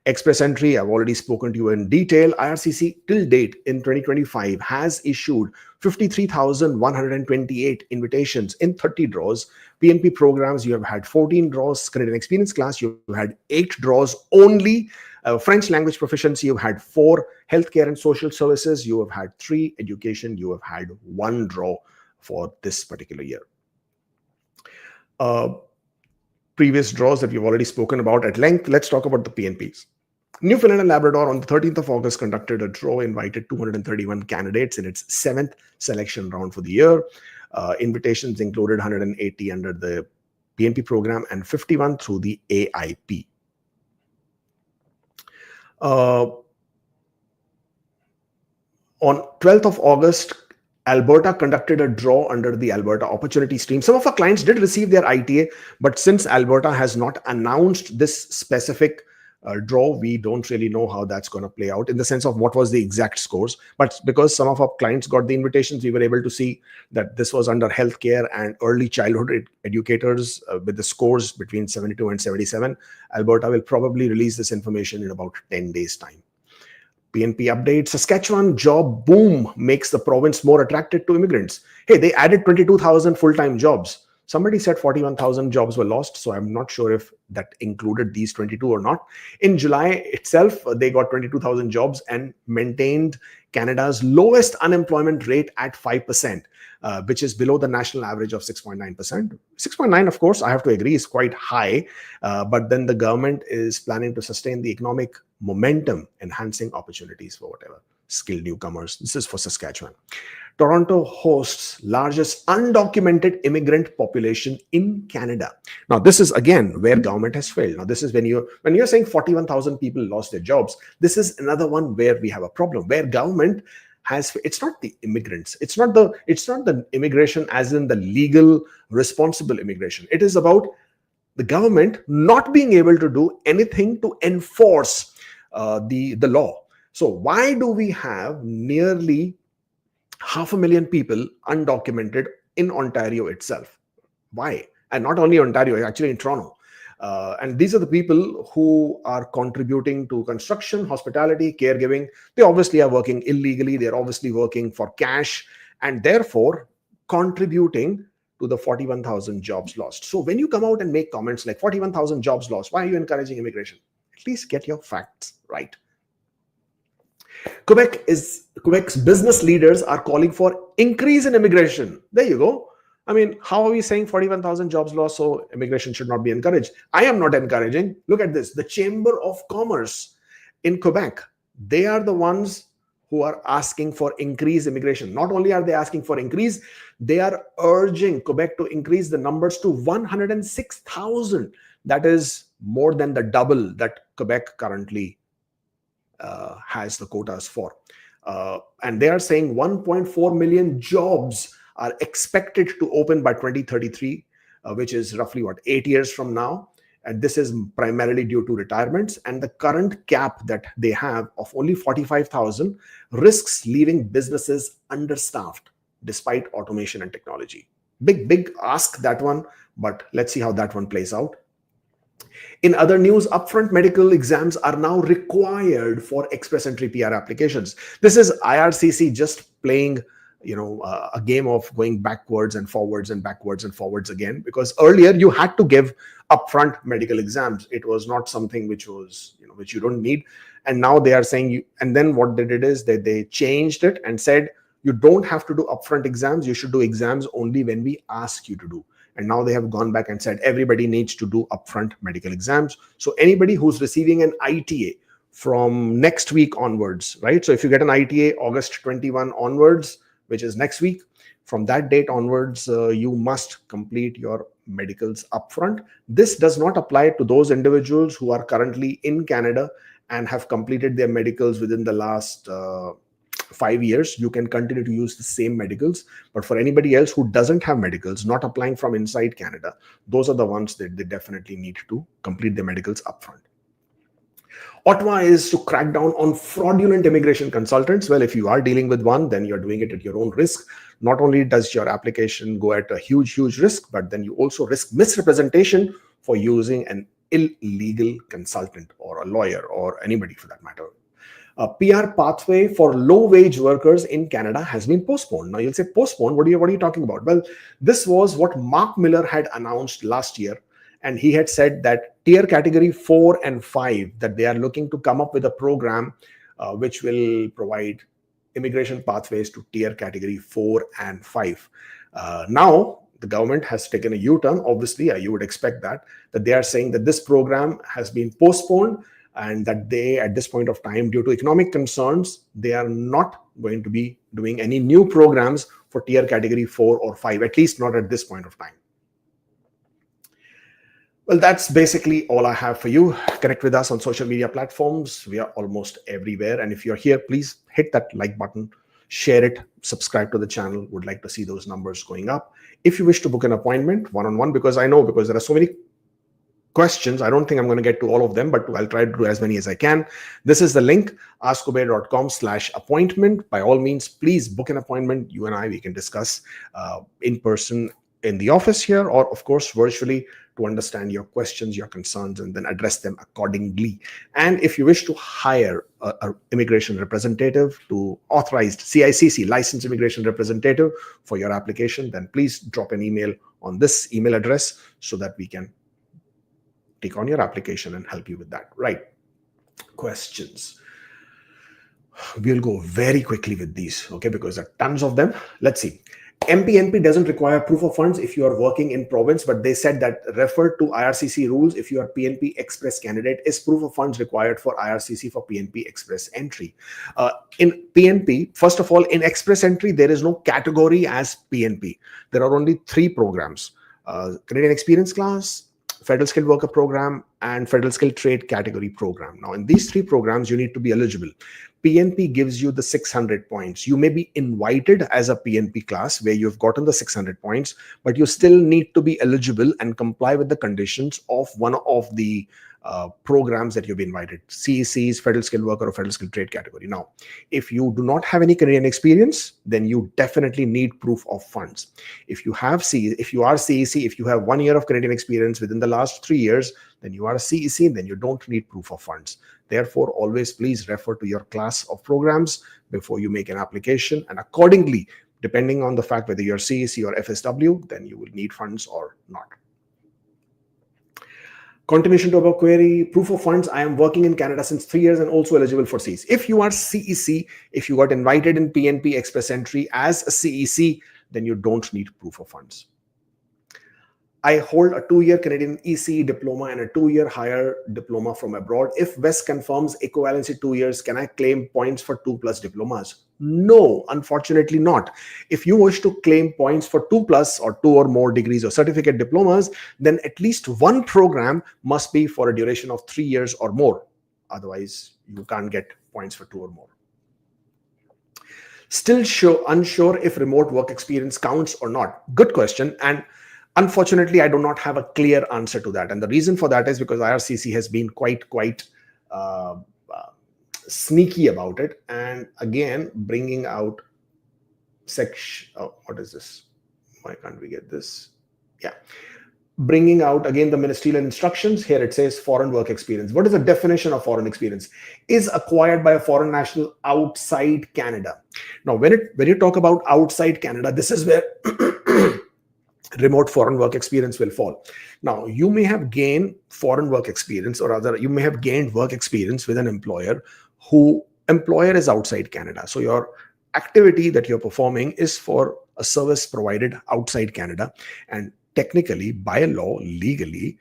Express entry, I've already spoken to you in detail. IRCC till date in 2025 has issued 53,128 invitations in 30 draws. PNP programs, you have had 14 draws. Canadian Experience Class, you've had 8 draws only. French language proficiency, you've had 4. Healthcare and social services, you have had 3. Education, you have had 1 draw for this particular year. Previous draws that we've already spoken about at length. Let's talk about the PNPs. Newfoundland and Labrador on the 13th of August conducted a draw, invited 231 candidates in its 7th selection round for the year. Invitations included 180 under the PNP program and 51 through the AIP. On 12th of August, Alberta conducted a draw under the Alberta Opportunity Stream. Some of our clients did receive their ITA, but since Alberta has not announced this specific draw, we don't really know how that's going to play out in the sense of what was the exact scores. But because some of our clients got the invitations, we were able to see that this was under healthcare and early childhood educators with the scores between 72 and 77. Alberta will probably release this information in about 10 days' time. PNP update. Saskatchewan job boom makes the province more attractive to immigrants. Hey, they added 22,000 full-time jobs. Somebody said 41,000 jobs were lost, so I'm not sure if that included these 22 or not. In July itself, they got 22,000 jobs and maintained Canada's lowest unemployment rate at 5%, which is below the national average of 6.9%. 6.9, of course, I have to agree, is quite high, but then the government is planning to sustain the economic momentum, enhancing opportunities for whatever skilled newcomers. This is for Saskatchewan. Toronto hosts largest undocumented immigrant population in Canada. Now, this is again where government has failed. Now, this is when you're saying 41,000 people lost their jobs. This is another one where we have a problem, where government has. It's not the immigrants. It's not the immigration as in the legal, responsible immigration. It is about the government not being able to do anything to enforce the law. So why do we have nearly 500,000 people undocumented in Ontario itself? Why? And not only Ontario, actually in Toronto. And these are the people who are contributing to construction, hospitality, caregiving. They obviously are working illegally. They're obviously working for cash and therefore contributing to the 41,000 jobs lost. So when you come out and make comments like 41,000 jobs lost, why are you encouraging immigration? At least get your facts right. Quebec's business leaders are calling for increase in immigration. There you go. I mean, how are we saying 41,000 jobs lost, so immigration should not be encouraged? I am not encouraging. Look at this. The Chamber of Commerce in Quebec, they are the ones who are asking for increased immigration. Not only are they asking for increase, they are urging Quebec to increase the numbers to 106,000. That is more than the double that Quebec currently has the quotas for. And they are saying 1.4 million jobs are expected to open by 2033, which is roughly 8 years from now. And this is primarily due to retirements, and the current cap that they have of only 45,000 risks leaving businesses understaffed despite automation and technology. Big ask, that one, but let's see how that one plays out. In other news, upfront medical exams are now required for express entry PR applications. This is IRCC just playing a game of going backwards and forwards and backwards and forwards again, because earlier you had to give upfront medical exams. It was not something which was, which you don't need. And now they are saying and then what they did is they changed it and said, you don't have to do upfront exams. You should do exams only when we ask you to do. And now they have gone back and said everybody needs to do upfront medical exams. So anybody who's receiving an ITA from next week onwards, right? So if you get an ITA August 21 onwards, which is next week, from that date onwards, you must complete your medicals upfront. This does not apply to those individuals who are currently in Canada and have completed their medicals within the last 5 years. You can continue to use the same medicals. But for anybody else who doesn't have medicals, not applying from inside Canada, those are the ones that they definitely need to complete their medicals upfront. Ottawa is to crack down on fraudulent immigration consultants. Well, if you are dealing with one, then you're doing it at your own risk. Not only does your application go at a huge risk, but then you also risk misrepresentation for using an illegal consultant or a lawyer or anybody for that matter. A PR pathway for low-wage workers in Canada has been postponed. Now you'll say, postponed? What are you talking about? Well, this was what Mark Miller had announced last year. And he had said that tier category 4 and 5, that they are looking to come up with a program which will provide immigration pathways to tier category 4 and 5. Now, the government has taken a U-turn. Obviously, you would expect that they are saying that this program has been postponed and that they, at this point of time, due to economic concerns, they are not going to be doing any new programs for tier category 4 or 5, at least not at this point of time. Well, that's basically all I have for you. Connect with us on social media platforms. We are almost everywhere. And if you're here, please hit that like button, share it, subscribe to the channel. Would like to see those numbers going up. If you wish to book an appointment one-on-one, because there are so many questions, I don't think I'm going to get to all of them, but I'll try to do as many as I can. This is the link, askkubeir.com/appointment. By all means, please book an appointment. You and I, we can discuss in person in the office here, or of course virtually, to understand your questions, your concerns, and then address them accordingly. And if you wish to hire an immigration representative, to authorized CICC licensed immigration representative for your application, then please drop an email on this email address so that we can take on your application and help you with that. Right. Questions. We'll go very quickly with these, okay, because there are tons of them. Let's see. MPNP doesn't require proof of funds if you are working in province, but they said that refer to IRCC rules. If you are PNP Express candidate, is proof of funds required for IRCC for PNP Express entry? In PNP, first of all, in Express entry, there is no category as PNP. There are only 3 programs, Canadian Experience Class, Federal Skilled Worker Program, and Federal Skilled Trade Category Program. Now, in these 3 programs, you need to be eligible. PNP gives you the 600 points. You may be invited as a PNP class where you've gotten the 600 points, but you still need to be eligible and comply with the conditions of one of the programs that you've been invited, CECs, Federal Skilled Worker or Federal Skilled Trade Category. Now, if you do not have any Canadian experience, then you definitely need proof of funds. If you are CEC, if you have 1 year of Canadian experience within the last 3 years, then you are a CEC, then you don't need proof of funds. Therefore, always please refer to your class of programs before you make an application, and accordingly, depending on the fact whether you're CEC or FSW, then you will need funds or not. Continuation to our query, proof of funds. I am working in Canada since 3 years and also eligible for CEC. If you are CEC, if you got invited in PNP Express entry as a CEC, then you don't need proof of funds. I hold a 2-year Canadian ECE diploma and a 2-year higher diploma from abroad. If West confirms equivalency 2 years, can I claim points for 2+ diplomas? No, unfortunately not. If you wish to claim points for 2+ or 2 or more degrees or certificate diplomas, then at least one program must be for a duration of 3 years or more. Otherwise, you can't get points for 2 or more. Still unsure if remote work experience counts or not. Good question. And unfortunately, I do not have a clear answer to that. And the reason for that is because IRCC has been quite sneaky about it. And again, bringing out section, what is this? Why can't we get this? Yeah. Bringing out again the ministerial instructions. Here it says foreign work experience. What is the definition of foreign experience? Is acquired by a foreign national outside Canada. Now, when you talk about outside Canada, this is where remote foreign work experience will fall. Now, you may have gained foreign work experience, or rather, you may have gained work experience with an employer who employer is outside Canada. So your activity that you're performing is for a service provided outside Canada, and technically, by law, legally,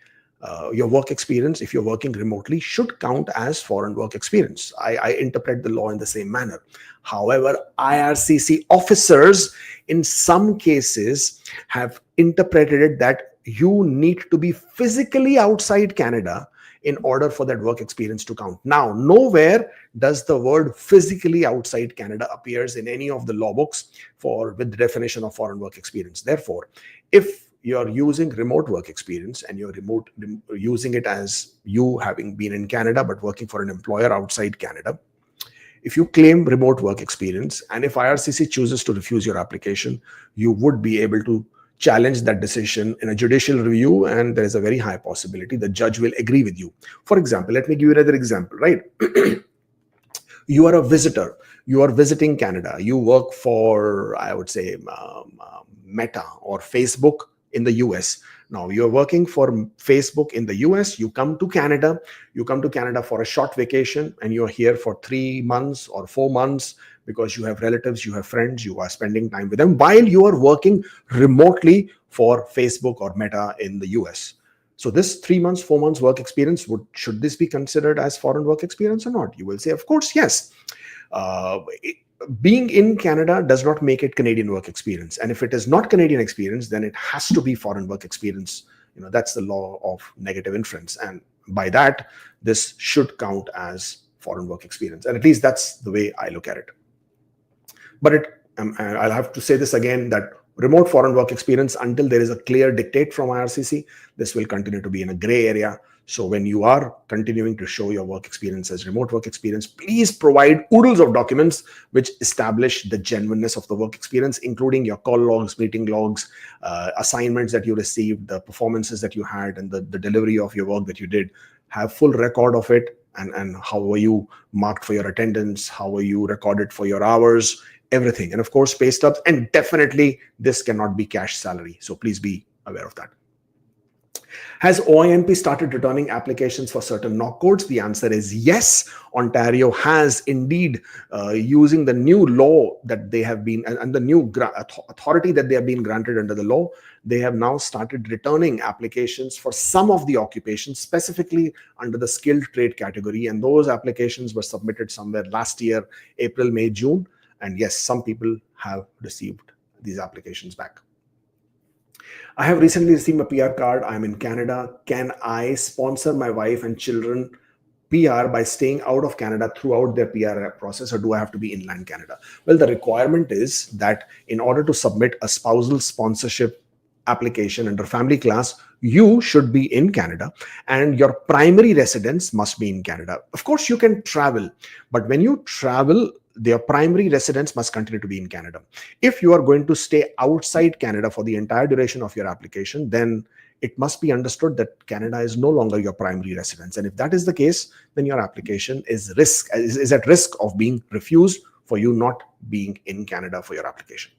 your work experience, if you're working remotely, should count as foreign work experience. I interpret the law in the same manner. However, IRCC officers in some cases have interpreted it that you need to be physically outside Canada in order for that work experience to count. Now, nowhere does the word physically outside Canada appears in any of the law books with the definition of foreign work experience. Therefore, if you're using remote work experience and you're using it as you having been in Canada but working for an employer outside Canada, if you claim remote work experience and if IRCC chooses to refuse your application, you would be able to challenge that decision in a judicial review, and there is a very high possibility the judge will agree with you. For example, let me give you another example, right? You are a visitor. You are visiting Canada. You work for, I would say, Meta or Facebook in the US. Now you're working for Facebook in the US. You come to Canada. You come to Canada for a short vacation, and you're here for 3 months or 4 months because you have relatives, you have friends, you are spending time with them while you are working remotely for Facebook or Meta in the US. So this 3 months, 4 months work experience, should this be considered as foreign work experience or not? You will say, of course, yes. Being in Canada does not make it Canadian work experience. And if it is not Canadian experience, then it has to be foreign work experience. That's the law of negative inference. And by that, this should count as foreign work experience. And at least that's the way I look at it. But I'll have to say this again, that remote foreign work experience, until there is a clear dictate from IRCC, this will continue to be in a gray area. So when you are continuing to show your work experience as remote work experience, please provide oodles of documents which establish the genuineness of the work experience, including your call logs, meeting logs, assignments that you received, the performances that you had, and the delivery of your work that you did. Have full record of it, and how were you marked for your attendance, how were you recorded for your hours, everything. And of course, pay stubs, and definitely this cannot be cash salary. So please be aware of that. Has OINP started returning applications for certain knock codes? The answer is yes. Ontario has indeed, using the new law that they have been, and the new authority that they have been granted under the law, they have now started returning applications for some of the occupations, specifically under the skilled trade category. And those applications were submitted somewhere last year, April, May, June. And yes, some people have received these applications back. I have recently received a PR card. I'm in Canada. Can I sponsor my wife and children PR by staying out of Canada throughout their PR process, or do I have to be inland Canada? Well, the requirement is that in order to submit a spousal sponsorship application under family class, you should be in Canada and your primary residence must be in Canada. Of course, you can travel, but when you travel, their primary residence must continue to be in Canada. If you are going to stay outside Canada for the entire duration of your application, then it must be understood that Canada is no longer your primary residence. And if that is the case, then your application is at risk of being refused for you not being in Canada for your application.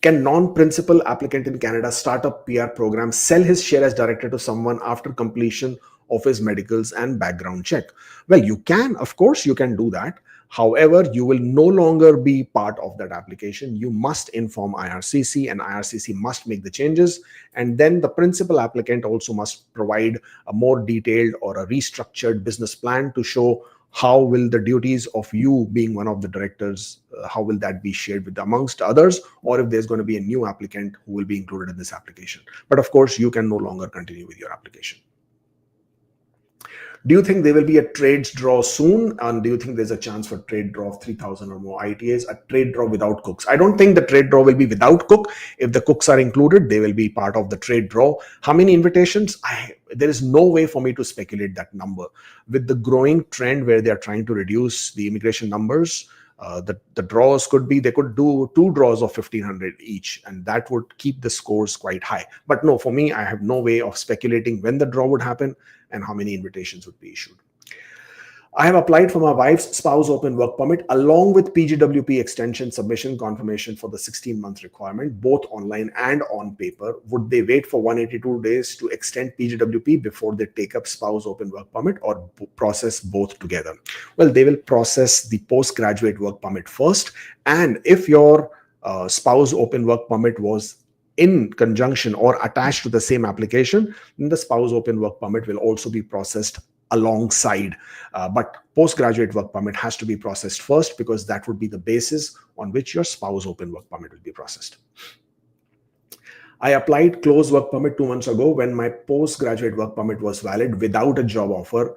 Can non-principal applicant in Canada start a PR program, sell his share as director to someone after completion of his medicals and background check? Well, you can, of course, you can do that. However, you will no longer be part of that application. You must inform IRCC, and IRCC must make the changes. And then the principal applicant also must provide a more detailed or a restructured business plan to show how will the duties of you being one of the directors, how will that be shared with amongst others, or if there's going to be a new applicant who will be included in this application. But of course, you can no longer continue with your application. Do you think there will be a trades draw soon? And do you think there's a chance for trade draw of 3,000 or more ITAs, a trade draw without cooks? I don't think the trade draw will be without cook. If the cooks are included, they will be part of the trade draw. How many invitations? There is no way for me to speculate that number. With the growing trend where they are trying to reduce the immigration numbers, the draws could be, they could do 2 draws of 1,500 each, and that would keep the scores quite high. But no, for me, I have no way of speculating when the draw would happen and how many invitations would be issued. I have applied for my wife's spouse open work permit along with PGWP extension submission confirmation for the 16-month requirement, both online and on paper. Would they wait for 182 days to extend PGWP before they take up spouse open work permit, or process both together? Well, they will process the postgraduate work permit first. And if your spouse open work permit was in conjunction or attached to the same application, then the spouse open work permit will also be processed alongside. But postgraduate work permit has to be processed first, because that would be the basis on which your spouse open work permit will be processed. I applied closed work permit 2 months ago when my postgraduate work permit was valid without a job offer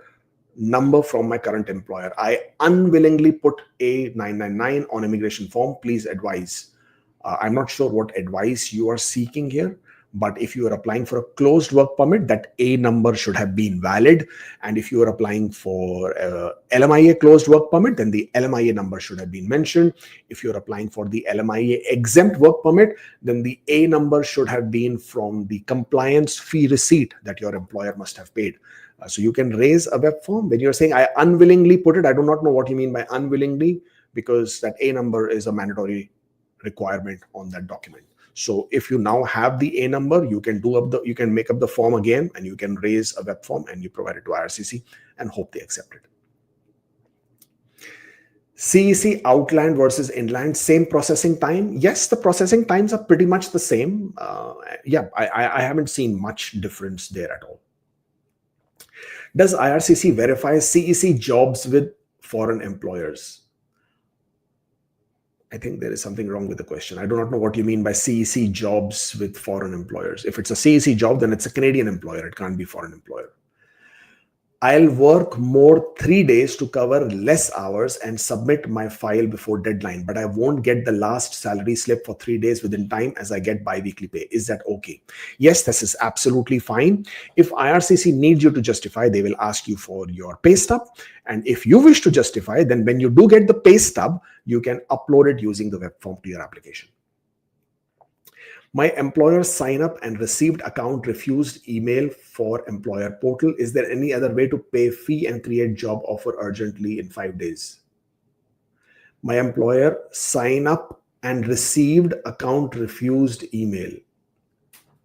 number from my current employer. I unwillingly put A999 on immigration form. Please advise. I'm not sure what advice you are seeking here, but if you are applying for a closed work permit, that A number should have been valid. And if you are applying for LMIA closed work permit, then the LMIA number should have been mentioned. If you're applying for the LMIA exempt work permit, then the A number should have been from the compliance fee receipt that your employer must have paid. So you can raise a web form. When you're saying I unwillingly put it, I do not know what you mean by unwillingly, because that A number is a mandatory requirement on that document. So if you now have the A number, you can you can make up the form again, and you can raise a web form and you provide it to IRCC and hope they accept it. CEC outland versus inland, same processing time. Yes, the processing times are pretty much the same. I haven't seen much difference there at all. Does IRCC verify CEC jobs with foreign employers? I think there is something wrong with the question. I do not know what you mean by CEC jobs with foreign employers. If it's a CEC job, then it's a Canadian employer. It can't be foreign employer. I'll work more 3 days to cover less hours and submit my file before deadline, but I won't get the last salary slip for 3 days within time as I get bi-weekly pay. Is that okay? Yes, this is absolutely fine. If IRCC needs you to justify, they will ask you for your pay stub. And if you wish to justify, then when you do get the pay stub, you can upload it using the web form to your application. My employer sign up and received account refused email for employer portal. Is there any other way to pay fee and create job offer urgently in 5 days? My employer sign up and received account refused email.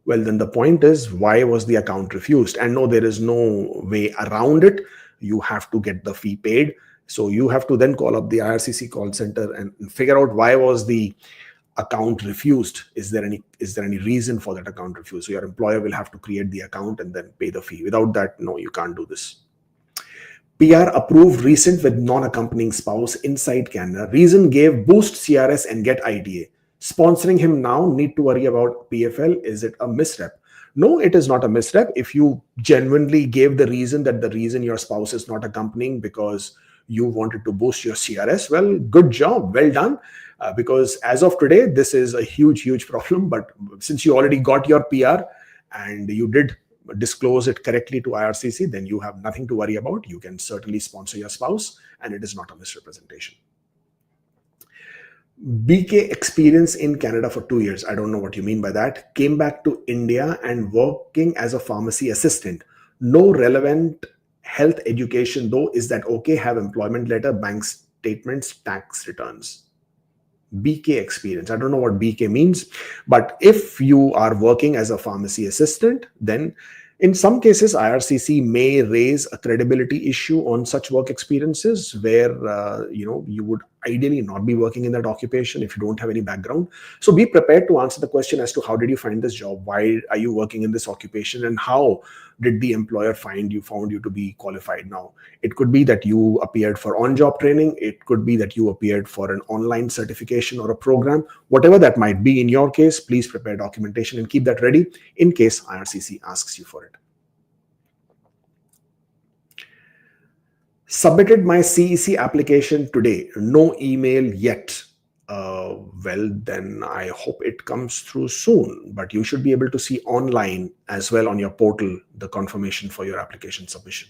Well, then the point is, why was the account refused? And no, there is no way around it. You have to get the fee paid. So you have to then call up the IRCC call center and figure out why was the account refused. Is there any reason for that account refused? So your employer will have to create the account and then pay the fee. Without that, no, you can't do this. PR approved recent with non-accompanying spouse inside Canada. Reason gave boost CRS and get ITA. Sponsoring him now, need to worry about PFL. Is it a misrep? No, it is not a misrep. If you genuinely gave the reason that the reason your spouse is not accompanying because you wanted to boost your CRS, well, good job, well done. Because as of today, this is a huge problem. But since you already got your PR and you did disclose it correctly to IRCC, then you have nothing to worry about. You can certainly sponsor your spouse, and it is not a misrepresentation. BK experience in Canada for 2 years. I don't know what you mean by that. Came back to India and working as a pharmacy assistant. No relevant health education though. Is that okay? Have employment letter, bank statements, tax returns. BK experience. I don't know what BK means, but if you are working as a pharmacy assistant, then In some cases, IRCC may raise a credibility issue on such work experiences where you would ideally not be working in that occupation if you don't have any background. So be prepared to answer the question as to how did you find this job, why are you working in this occupation, and how did the employer found you to be qualified. Now, it could be that you appeared for on-job training. It could be that you appeared for an online certification or a program. Whatever that might be in your case, please prepare documentation and keep that ready in case IRCC asks you for it. Submitted my CEC application today. No email yet. Well, then I hope it comes through soon, but you should be able to see online as well on your portal the confirmation for your application submission.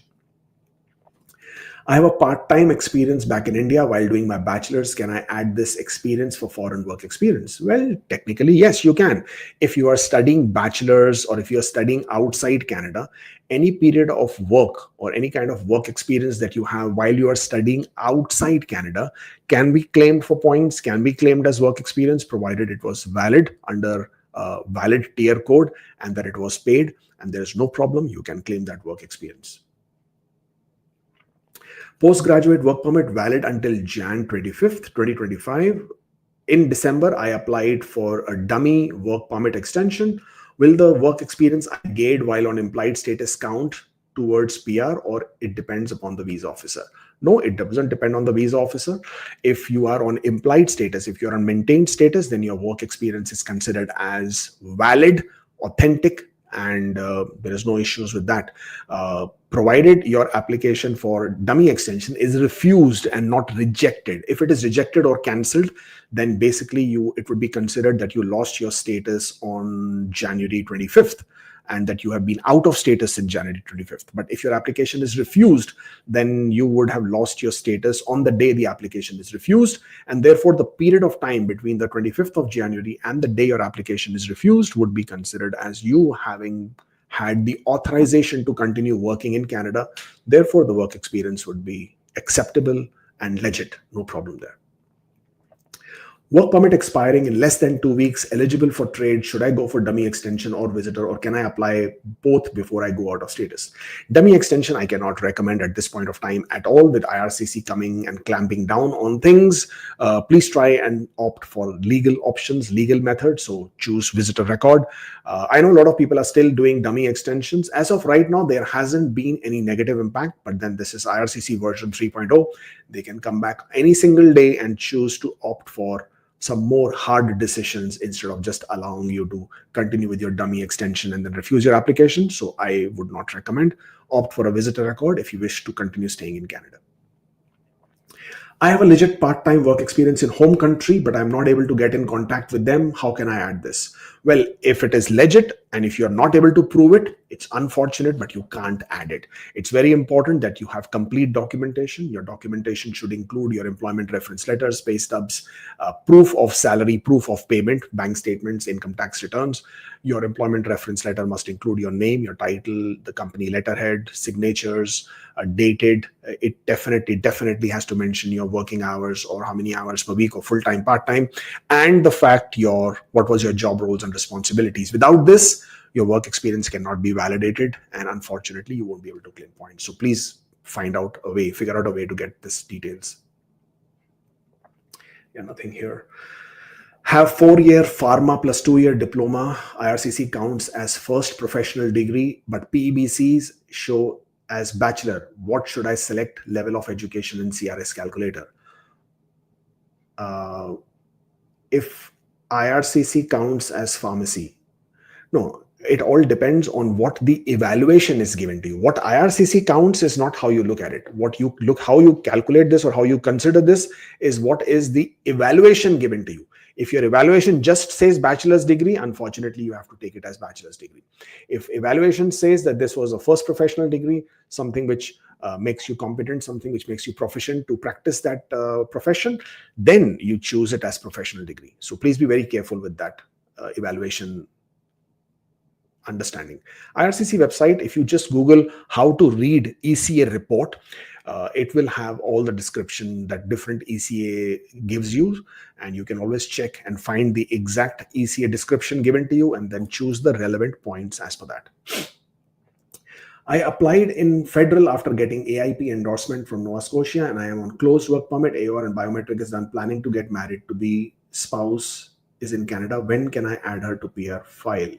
I have a part-time experience back in India while doing my bachelor's. Can I add this experience for foreign work experience? Well, technically, yes, you can. If you are studying bachelor's or if you are studying outside Canada, any period of work or any kind of work experience that you have while you are studying outside Canada can be claimed for points, can be claimed as work experience, provided it was valid under valid tier code and that it was paid, and there's no problem. You can claim that work experience. Postgraduate work permit valid until Jan 25th, 2025. In December, I applied for a dummy work permit extension. Will the work experience I gained while on implied status count towards PR, or it depends upon the visa officer? No, it doesn't depend on the visa officer. If you are on implied status, if you're on maintained status, then your work experience is considered as valid, authentic, and there is no issues with that, provided your application for dummy extension is refused and not rejected. If it is rejected or cancelled, then basically it would be considered that you lost your status on January 25th and that you have been out of status in January 25th. But if your application is refused, then you would have lost your status on the day the application is refused. And therefore, the period of time between the 25th of January and the day your application is refused would be considered as you having had the authorization to continue working in Canada. Therefore, the work experience would be acceptable and legit. No problem there. Work permit expiring in less than 2 weeks, eligible for trade. Should I go for dummy extension or visitor, or can I apply both before I go out of status? Dummy extension, I cannot recommend at this point of time at all. With IRCC coming and clamping down on things, please try and opt for legal options, legal methods. So choose visitor record. I know a lot of people are still doing dummy extensions. As of right now, there hasn't been any negative impact, but then this is IRCC version 3.0. They can come back any single day and choose to opt for some more hard decisions instead of just allowing you to continue with your dummy extension and then refuse your application. So I would not recommend. Opt for a visitor record if you wish to continue staying in Canada. I have a legit part-time work experience in home country, but I'm not able to get in contact with them. How can I add this? Well, if it is legit and if you're not able to prove it, it's unfortunate, but you can't add it. It's very important that you have complete documentation. Your documentation should include your employment reference letters, pay stubs, proof of salary, proof of payment, bank statements, income tax returns. Your employment reference letter must include your name, your title, the company letterhead, signatures, dated. It definitely has to mention your working hours or how many hours per week or full-time, part-time, and the fact what was your job roles and responsibilities. Without this, your work experience cannot be validated, and unfortunately, you won't be able to claim points. So please figure out a way to get this details. Yeah, nothing here. Have 4-year pharma plus 2-year diploma. IRCC counts as first professional degree, but PEBCs show as bachelor. What should I select level of education in CRS calculator? If IRCC counts as pharmacy, no, it all depends on what the evaluation is given to you. What IRCC counts is not how you look at it. How you calculate this or how you consider this is what is the evaluation given to you. If your evaluation just says bachelor's degree, unfortunately, you have to take it as bachelor's degree. If evaluation says that this was a first professional degree, something which makes you competent, something which makes you proficient to practice that profession, then you choose it as professional degree. So please be very careful with that evaluation understanding. IRCC website, if you just Google how to read ECA report, it will have all the description that different ECA gives you, and you can always check and find the exact ECA description given to you and then choose the relevant points as per that. I applied in federal after getting AIP endorsement from Nova Scotia, and I am on closed work permit. AOR and biometric is done. Planning to get married. To be spouse is in Canada. When can I add her to PR file?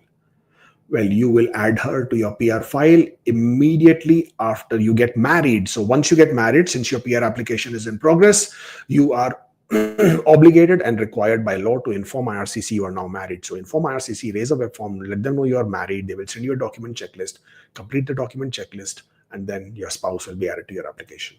Well, you will add her to your PR file immediately after you get married. So once you get married, since your PR application is in progress, you are obligated and required by law to inform IRCC you are now married. So inform IRCC, raise a web form, let them know you are married. They will send you a document checklist, complete the document checklist, and then your spouse will be added to your application.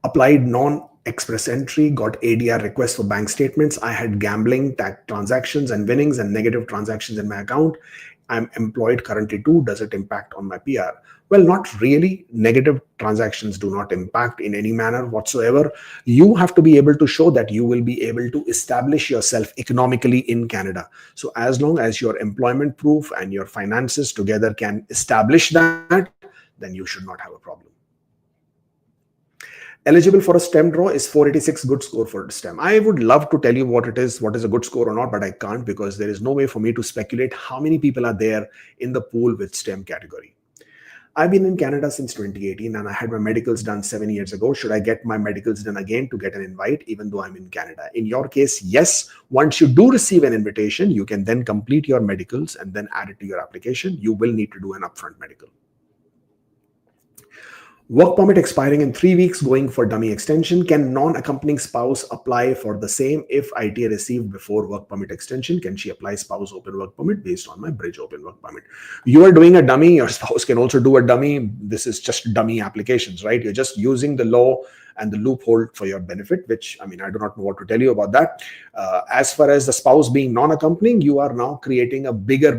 Applied non-express entry, got ADR request for bank statements. I had gambling transactions and winnings and negative transactions in my account. I'm employed currently too. Does it impact on my PR? Well, not really. Negative transactions do not impact in any manner whatsoever. You have to be able to show that you will be able to establish yourself economically in Canada. So as long as your employment proof and your finances together can establish that, then you should not have a problem. Eligible for a STEM draw is 486, good score for STEM. I would love to tell you what it is, what is a good score or not, but I can't because there is no way for me to speculate how many people are there in the pool with STEM category. I've been in Canada since 2018 and I had my medicals done 7 years ago. Should I get my medicals done again to get an invite even though I'm in Canada? In your case, yes. Once you do receive an invitation, you can then complete your medicals and then add it to your application. You will need to do an upfront medical. Work permit expiring in 3 weeks, going for dummy extension. Can non-accompanying spouse apply for the same if ITA received before work permit extension? Can she apply spouse open work permit based on my bridge open work permit? You are doing a dummy, your spouse can also do a dummy. This is just dummy applications, right? You're just using the law and the loophole for your benefit, which, I mean, I do not know what to tell you about that. As far as the spouse being non-accompanying, you are now creating a bigger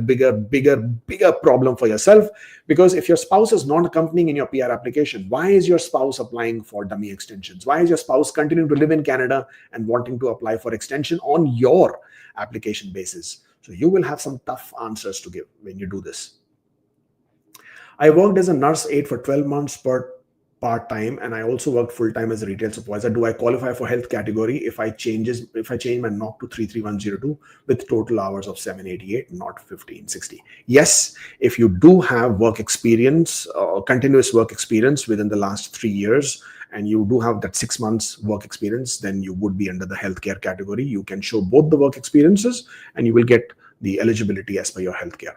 problem for yourself, because if your spouse is non-accompanying in your PR application, why is your spouse applying for dummy extensions? Why is your spouse continuing to live in Canada and wanting to apply for extension on your application basis? So you will have some tough answers to give when you do this. I worked as a nurse aide for 12 months part-time, and I also worked full-time as a retail supervisor. Do I qualify for health category if I change my NOC to 33102 with total hours of 788, not 1560? Yes, if you do have work experience, continuous work experience within the last 3 years, and you do have that 6 months work experience, then you would be under the healthcare category. You can show both the work experiences and you will get the eligibility as per your healthcare.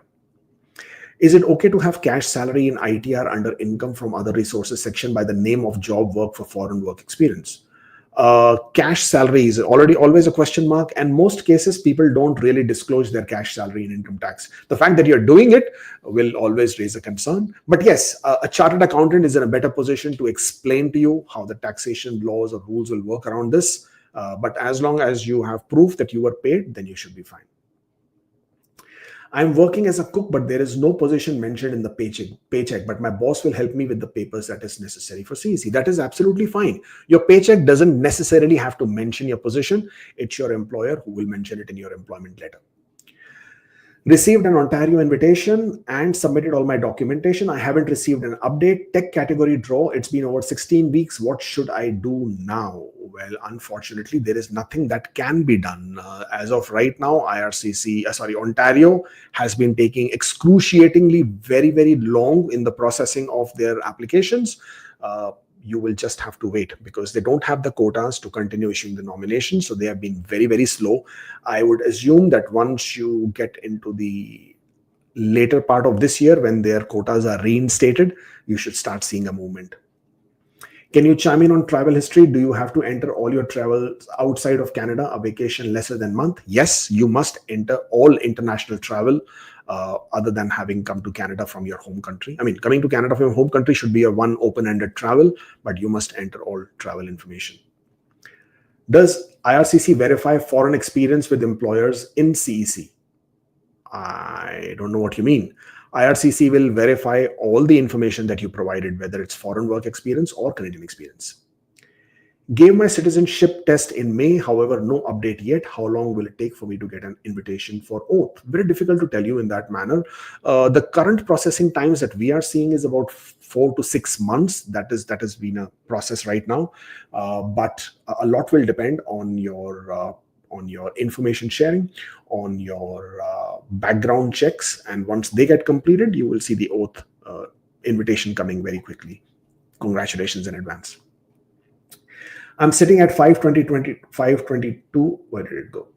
Is it okay to have cash salary in ITR under income from other resources section by the name of job work for foreign work experience? Cash salary is always a question mark, and most cases people don't really disclose their cash salary in income tax. The fact that you're doing it will always raise a concern. But yes, a chartered accountant is in a better position to explain to you how the taxation laws or rules will work around this. But as long as you have proof that you were paid, then you should be fine. I'm working as a cook, but there is no position mentioned in the paycheck, but my boss will help me with the papers that is necessary for CEC. That is absolutely fine. Your paycheck doesn't necessarily have to mention your position. It's your employer who will mention it in your employment letter. Received an Ontario invitation and submitted all my documentation. I haven't received an update. Tech category draw. It's been over 16 weeks. What should I do now? Well, unfortunately, there is nothing that can be done. As of right now, Ontario has been taking excruciatingly very long in the processing of their applications. You will just have to wait because they don't have the quotas to continue issuing the nominations. So they have been very slow. I would assume that once you get into the later part of this year, when their quotas are reinstated, you should start seeing a movement. Can you chime in on travel history? Do you have to enter all your travel outside of Canada, a vacation lesser than month? Yes, you must enter all international travel other than having come to Canada from your home country. I mean, coming to Canada from your home country should be a one open-ended travel, but you must enter all travel information. Does IRCC verify foreign experience with employers in CEC? I don't know what you mean. IRCC will verify all the information that you provided, whether it's foreign work experience or Canadian experience. Gave my citizenship test in May, however, no update yet. How long will it take for me to get an invitation for oath? Very difficult to tell you in that manner. The current processing times that we are seeing is about 4 to 6 months. That has been a process right now, but a lot will depend on your information sharing, on your background checks, and once they get completed, you will see the oath invitation coming very quickly. Congratulations in advance. I'm sitting at 5/20/5/22. Where did it go?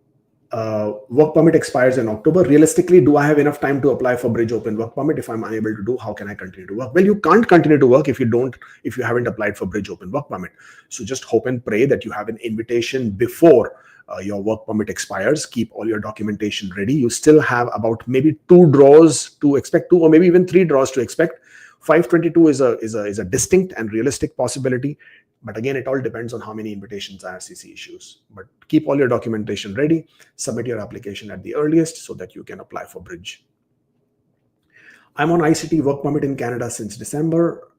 Work permit expires in October. Realistically, do I have enough time to apply for Bridge Open Work Permit? If I'm unable to do, how can I continue to work? Well, you can't continue to work if you haven't applied for Bridge Open Work Permit. So just hope and pray that you have an invitation before your work permit expires. Keep all your documentation ready. You still have about maybe 2 draws to expect, 2 or maybe even 3 draws to expect. 5/22 is a distinct and realistic possibility. But again, it all depends on how many invitations IRCC issues. But keep all your documentation ready. Submit your application at the earliest so that you can apply for Bridge. I'm on ICT work permit in Canada since December.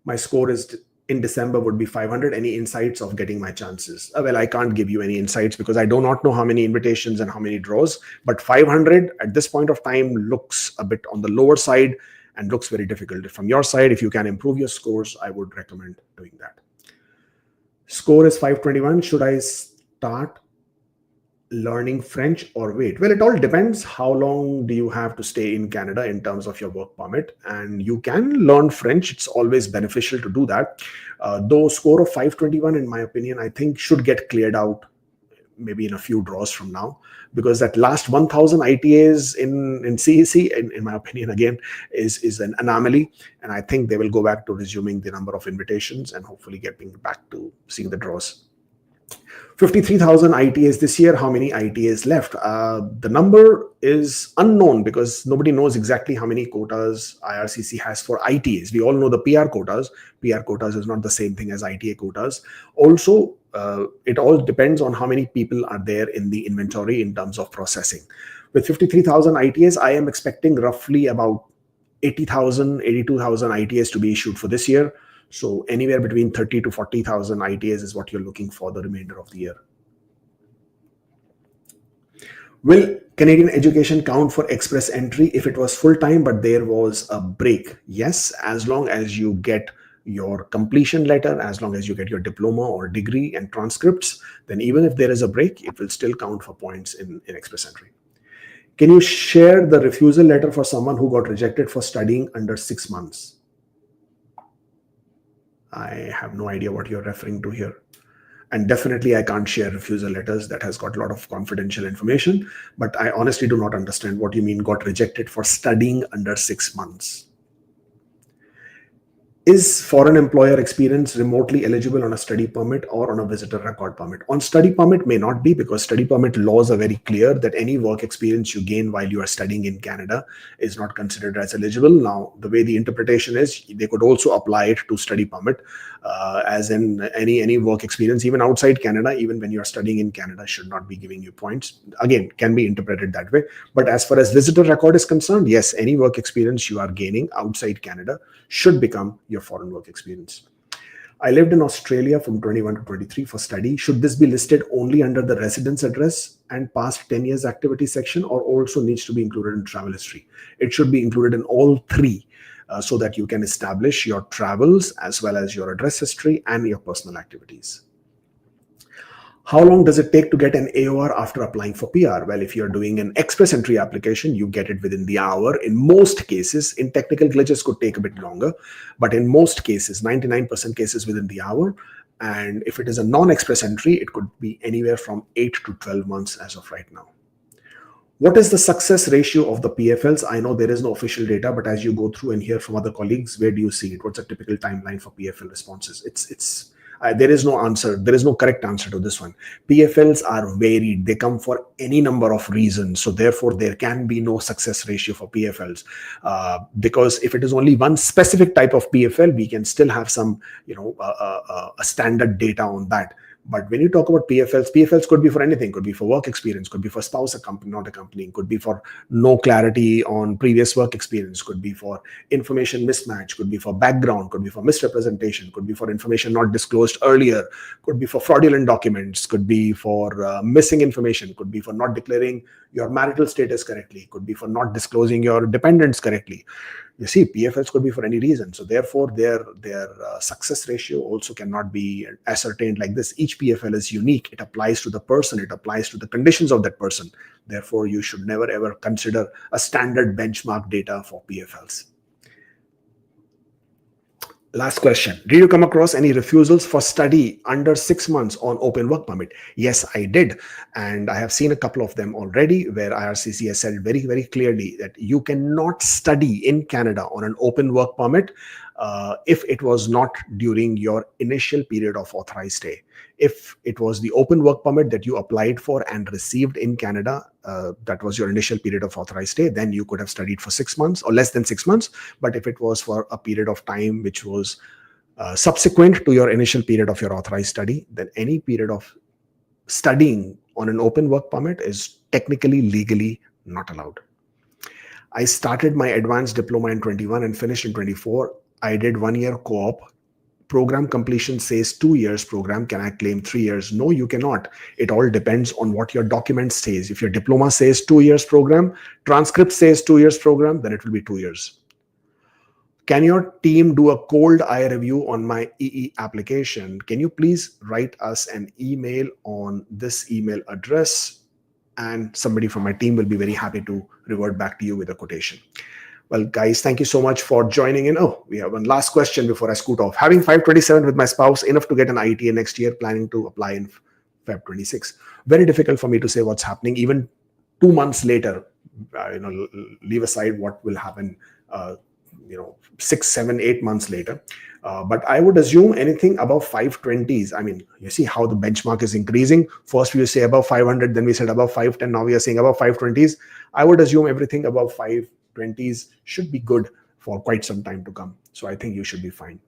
My score is in December would be 500. Any insights of getting my chances? Well, I can't give you any insights because I do not know how many invitations and how many draws. But 500 at this point of time looks a bit on the lower side and looks very difficult. From your side, if you can improve your scores, I would recommend doing that. Score is 521. Should I start learning French or wait? Well, it all depends. How long do you have to stay in Canada in terms of your work permit? And you can learn French. It's always beneficial to do that. Though score of 521, in my opinion, I think should get cleared out maybe in a few draws from now, because that last 1,000 ITAs in CEC, in my opinion, again, is an anomaly. And I think they will go back to resuming the number of invitations and hopefully getting back to seeing the draws. 53,000 ITAs this year. How many ITAs left? The number is unknown because nobody knows exactly how many quotas IRCC has for ITAs. We all know the PR quotas. PR quotas is not the same thing as ITA quotas. Also, it all depends on how many people are there in the inventory in terms of processing. With 53,000 ITAs, I am expecting roughly about 80,000, 82,000 ITAs to be issued for this year. So anywhere between 30 to 40,000 ITAs is what you're looking for the remainder of the year. Will Canadian education count for express entry if it was full-time but there was a break? Yes, as long as you get your completion letter, as long as you get your diploma or degree and transcripts, then even if there is a break, it will still count for points in express entry. Can you share the refusal letter for someone who got rejected for studying under 6 months? I have no idea what you're referring to here. And definitely I can't share refusal letters. That has got a lot of confidential information, but I honestly do not understand what you mean got rejected for studying under 6 months. Is foreign employer experience remotely eligible on a study permit or on a visitor record permit? On study permit may not be, because study permit laws are very clear that any work experience you gain while you are studying in Canada is not considered as eligible. Now, the way the interpretation is, they could also apply it to study permit, as in any work experience, even outside Canada, even when you're studying in Canada, should not be giving you points. Again, can be interpreted that way. But as far as visitor record is concerned, yes, any work experience you are gaining outside Canada should become your foreign work experience. I lived in Australia from 21 to 23 for study. Should this be listed only under the residence address and past 10 years activity section, or also needs to be included in travel history? It should be included in all three, so that you can establish your travels as well as your address history and your personal activities. How long does it take to get an AOR after applying for PR? Well, if you're doing an express entry application, you get it within the hour. In most cases, in technical glitches could take a bit longer, but in most cases, 99% cases within the hour. And if it is a non-express entry, it could be anywhere from 8 to 12 months as of right now. What is the success ratio of the PFLs? I know there is no official data, but as you go through and hear from other colleagues, where do you see it? What's a typical timeline for PFL responses? There is no answer. There is no correct answer to this one. PFLs are varied. They come for any number of reasons. So therefore, there can be no success ratio for PFLs, because if it is only one specific type of PFL, we can still have some, a standard data on that. But when you talk about PFLs could be for anything, could be for work experience, could be for spouse accompanying, not accompanying, could be for no clarity on previous work experience, could be for information mismatch, could be for background, could be for misrepresentation, could be for information not disclosed earlier, could be for fraudulent documents, could be for missing information, could be for not declaring your marital status correctly, could be for not disclosing your dependents correctly. You see, PFLs could be for any reason. So therefore, their success ratio also cannot be ascertained like this. Each PFL is unique. It applies to the person. It applies to the conditions of that person. Therefore, you should never ever consider a standard benchmark data for PFLs. Last question. Did you come across any refusals for study under 6 months on open work permit? Yes, I did. And I have seen a couple of them already where IRCC has said very, very clearly that you cannot study in Canada on an open work permit if it was not during your initial period of authorized stay. If it was the open work permit that you applied for and received in Canada, that was your initial period of authorized stay, then you could have studied for 6 months or less than 6 months. But if it was for a period of time which was subsequent to your initial period of your authorized study, then any period of studying on an open work permit is technically legally not allowed. I started my advanced diploma in 21 and finished in 24. I did 1 year co-op. Program completion says 2 years program. Can I claim 3 years? No, you cannot. It all depends on what your document says. If your diploma says 2 years program, transcript says 2 years program, then it will be 2 years. Can your team do a cold eye review on my EE application? Can you please write us an email on this email address? And somebody from my team will be very happy to revert back to you with a quotation. Well, guys, thank you so much for joining in. Oh, we have one last question before I scoot off. Having 527 with my spouse, enough to get an IETA next year, planning to apply in Feb 26. Very difficult for me to say what's happening. Even 2 months later, leave aside what will happen, 6, 7, 8 months later. But I would assume anything above 520s. I mean, you see how the benchmark is increasing. First, we say above 500, then we said above 510. Now we are saying above 520s. I would assume everything above 520s should be good for quite some time to come. So I think you should be fine.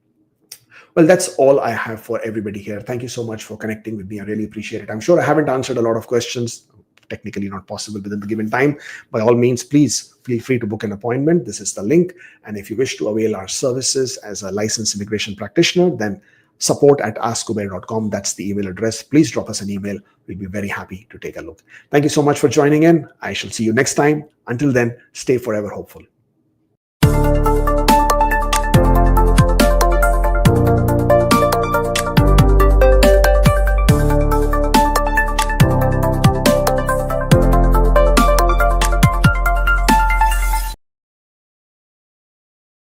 Well, that's all I have for everybody here. Thank you so much for connecting with me. I really appreciate it. I'm sure I haven't answered a lot of questions. Technically not possible within the given time. By all means, please feel free to book an appointment. This is the link. And if you wish to avail our services as a licensed immigration practitioner, then support@askkubeir.com. That's the email address. Please drop us an email. We'll be very happy to take a look. Thank you so much for joining in. I shall see you next time. Until then, stay forever hopeful.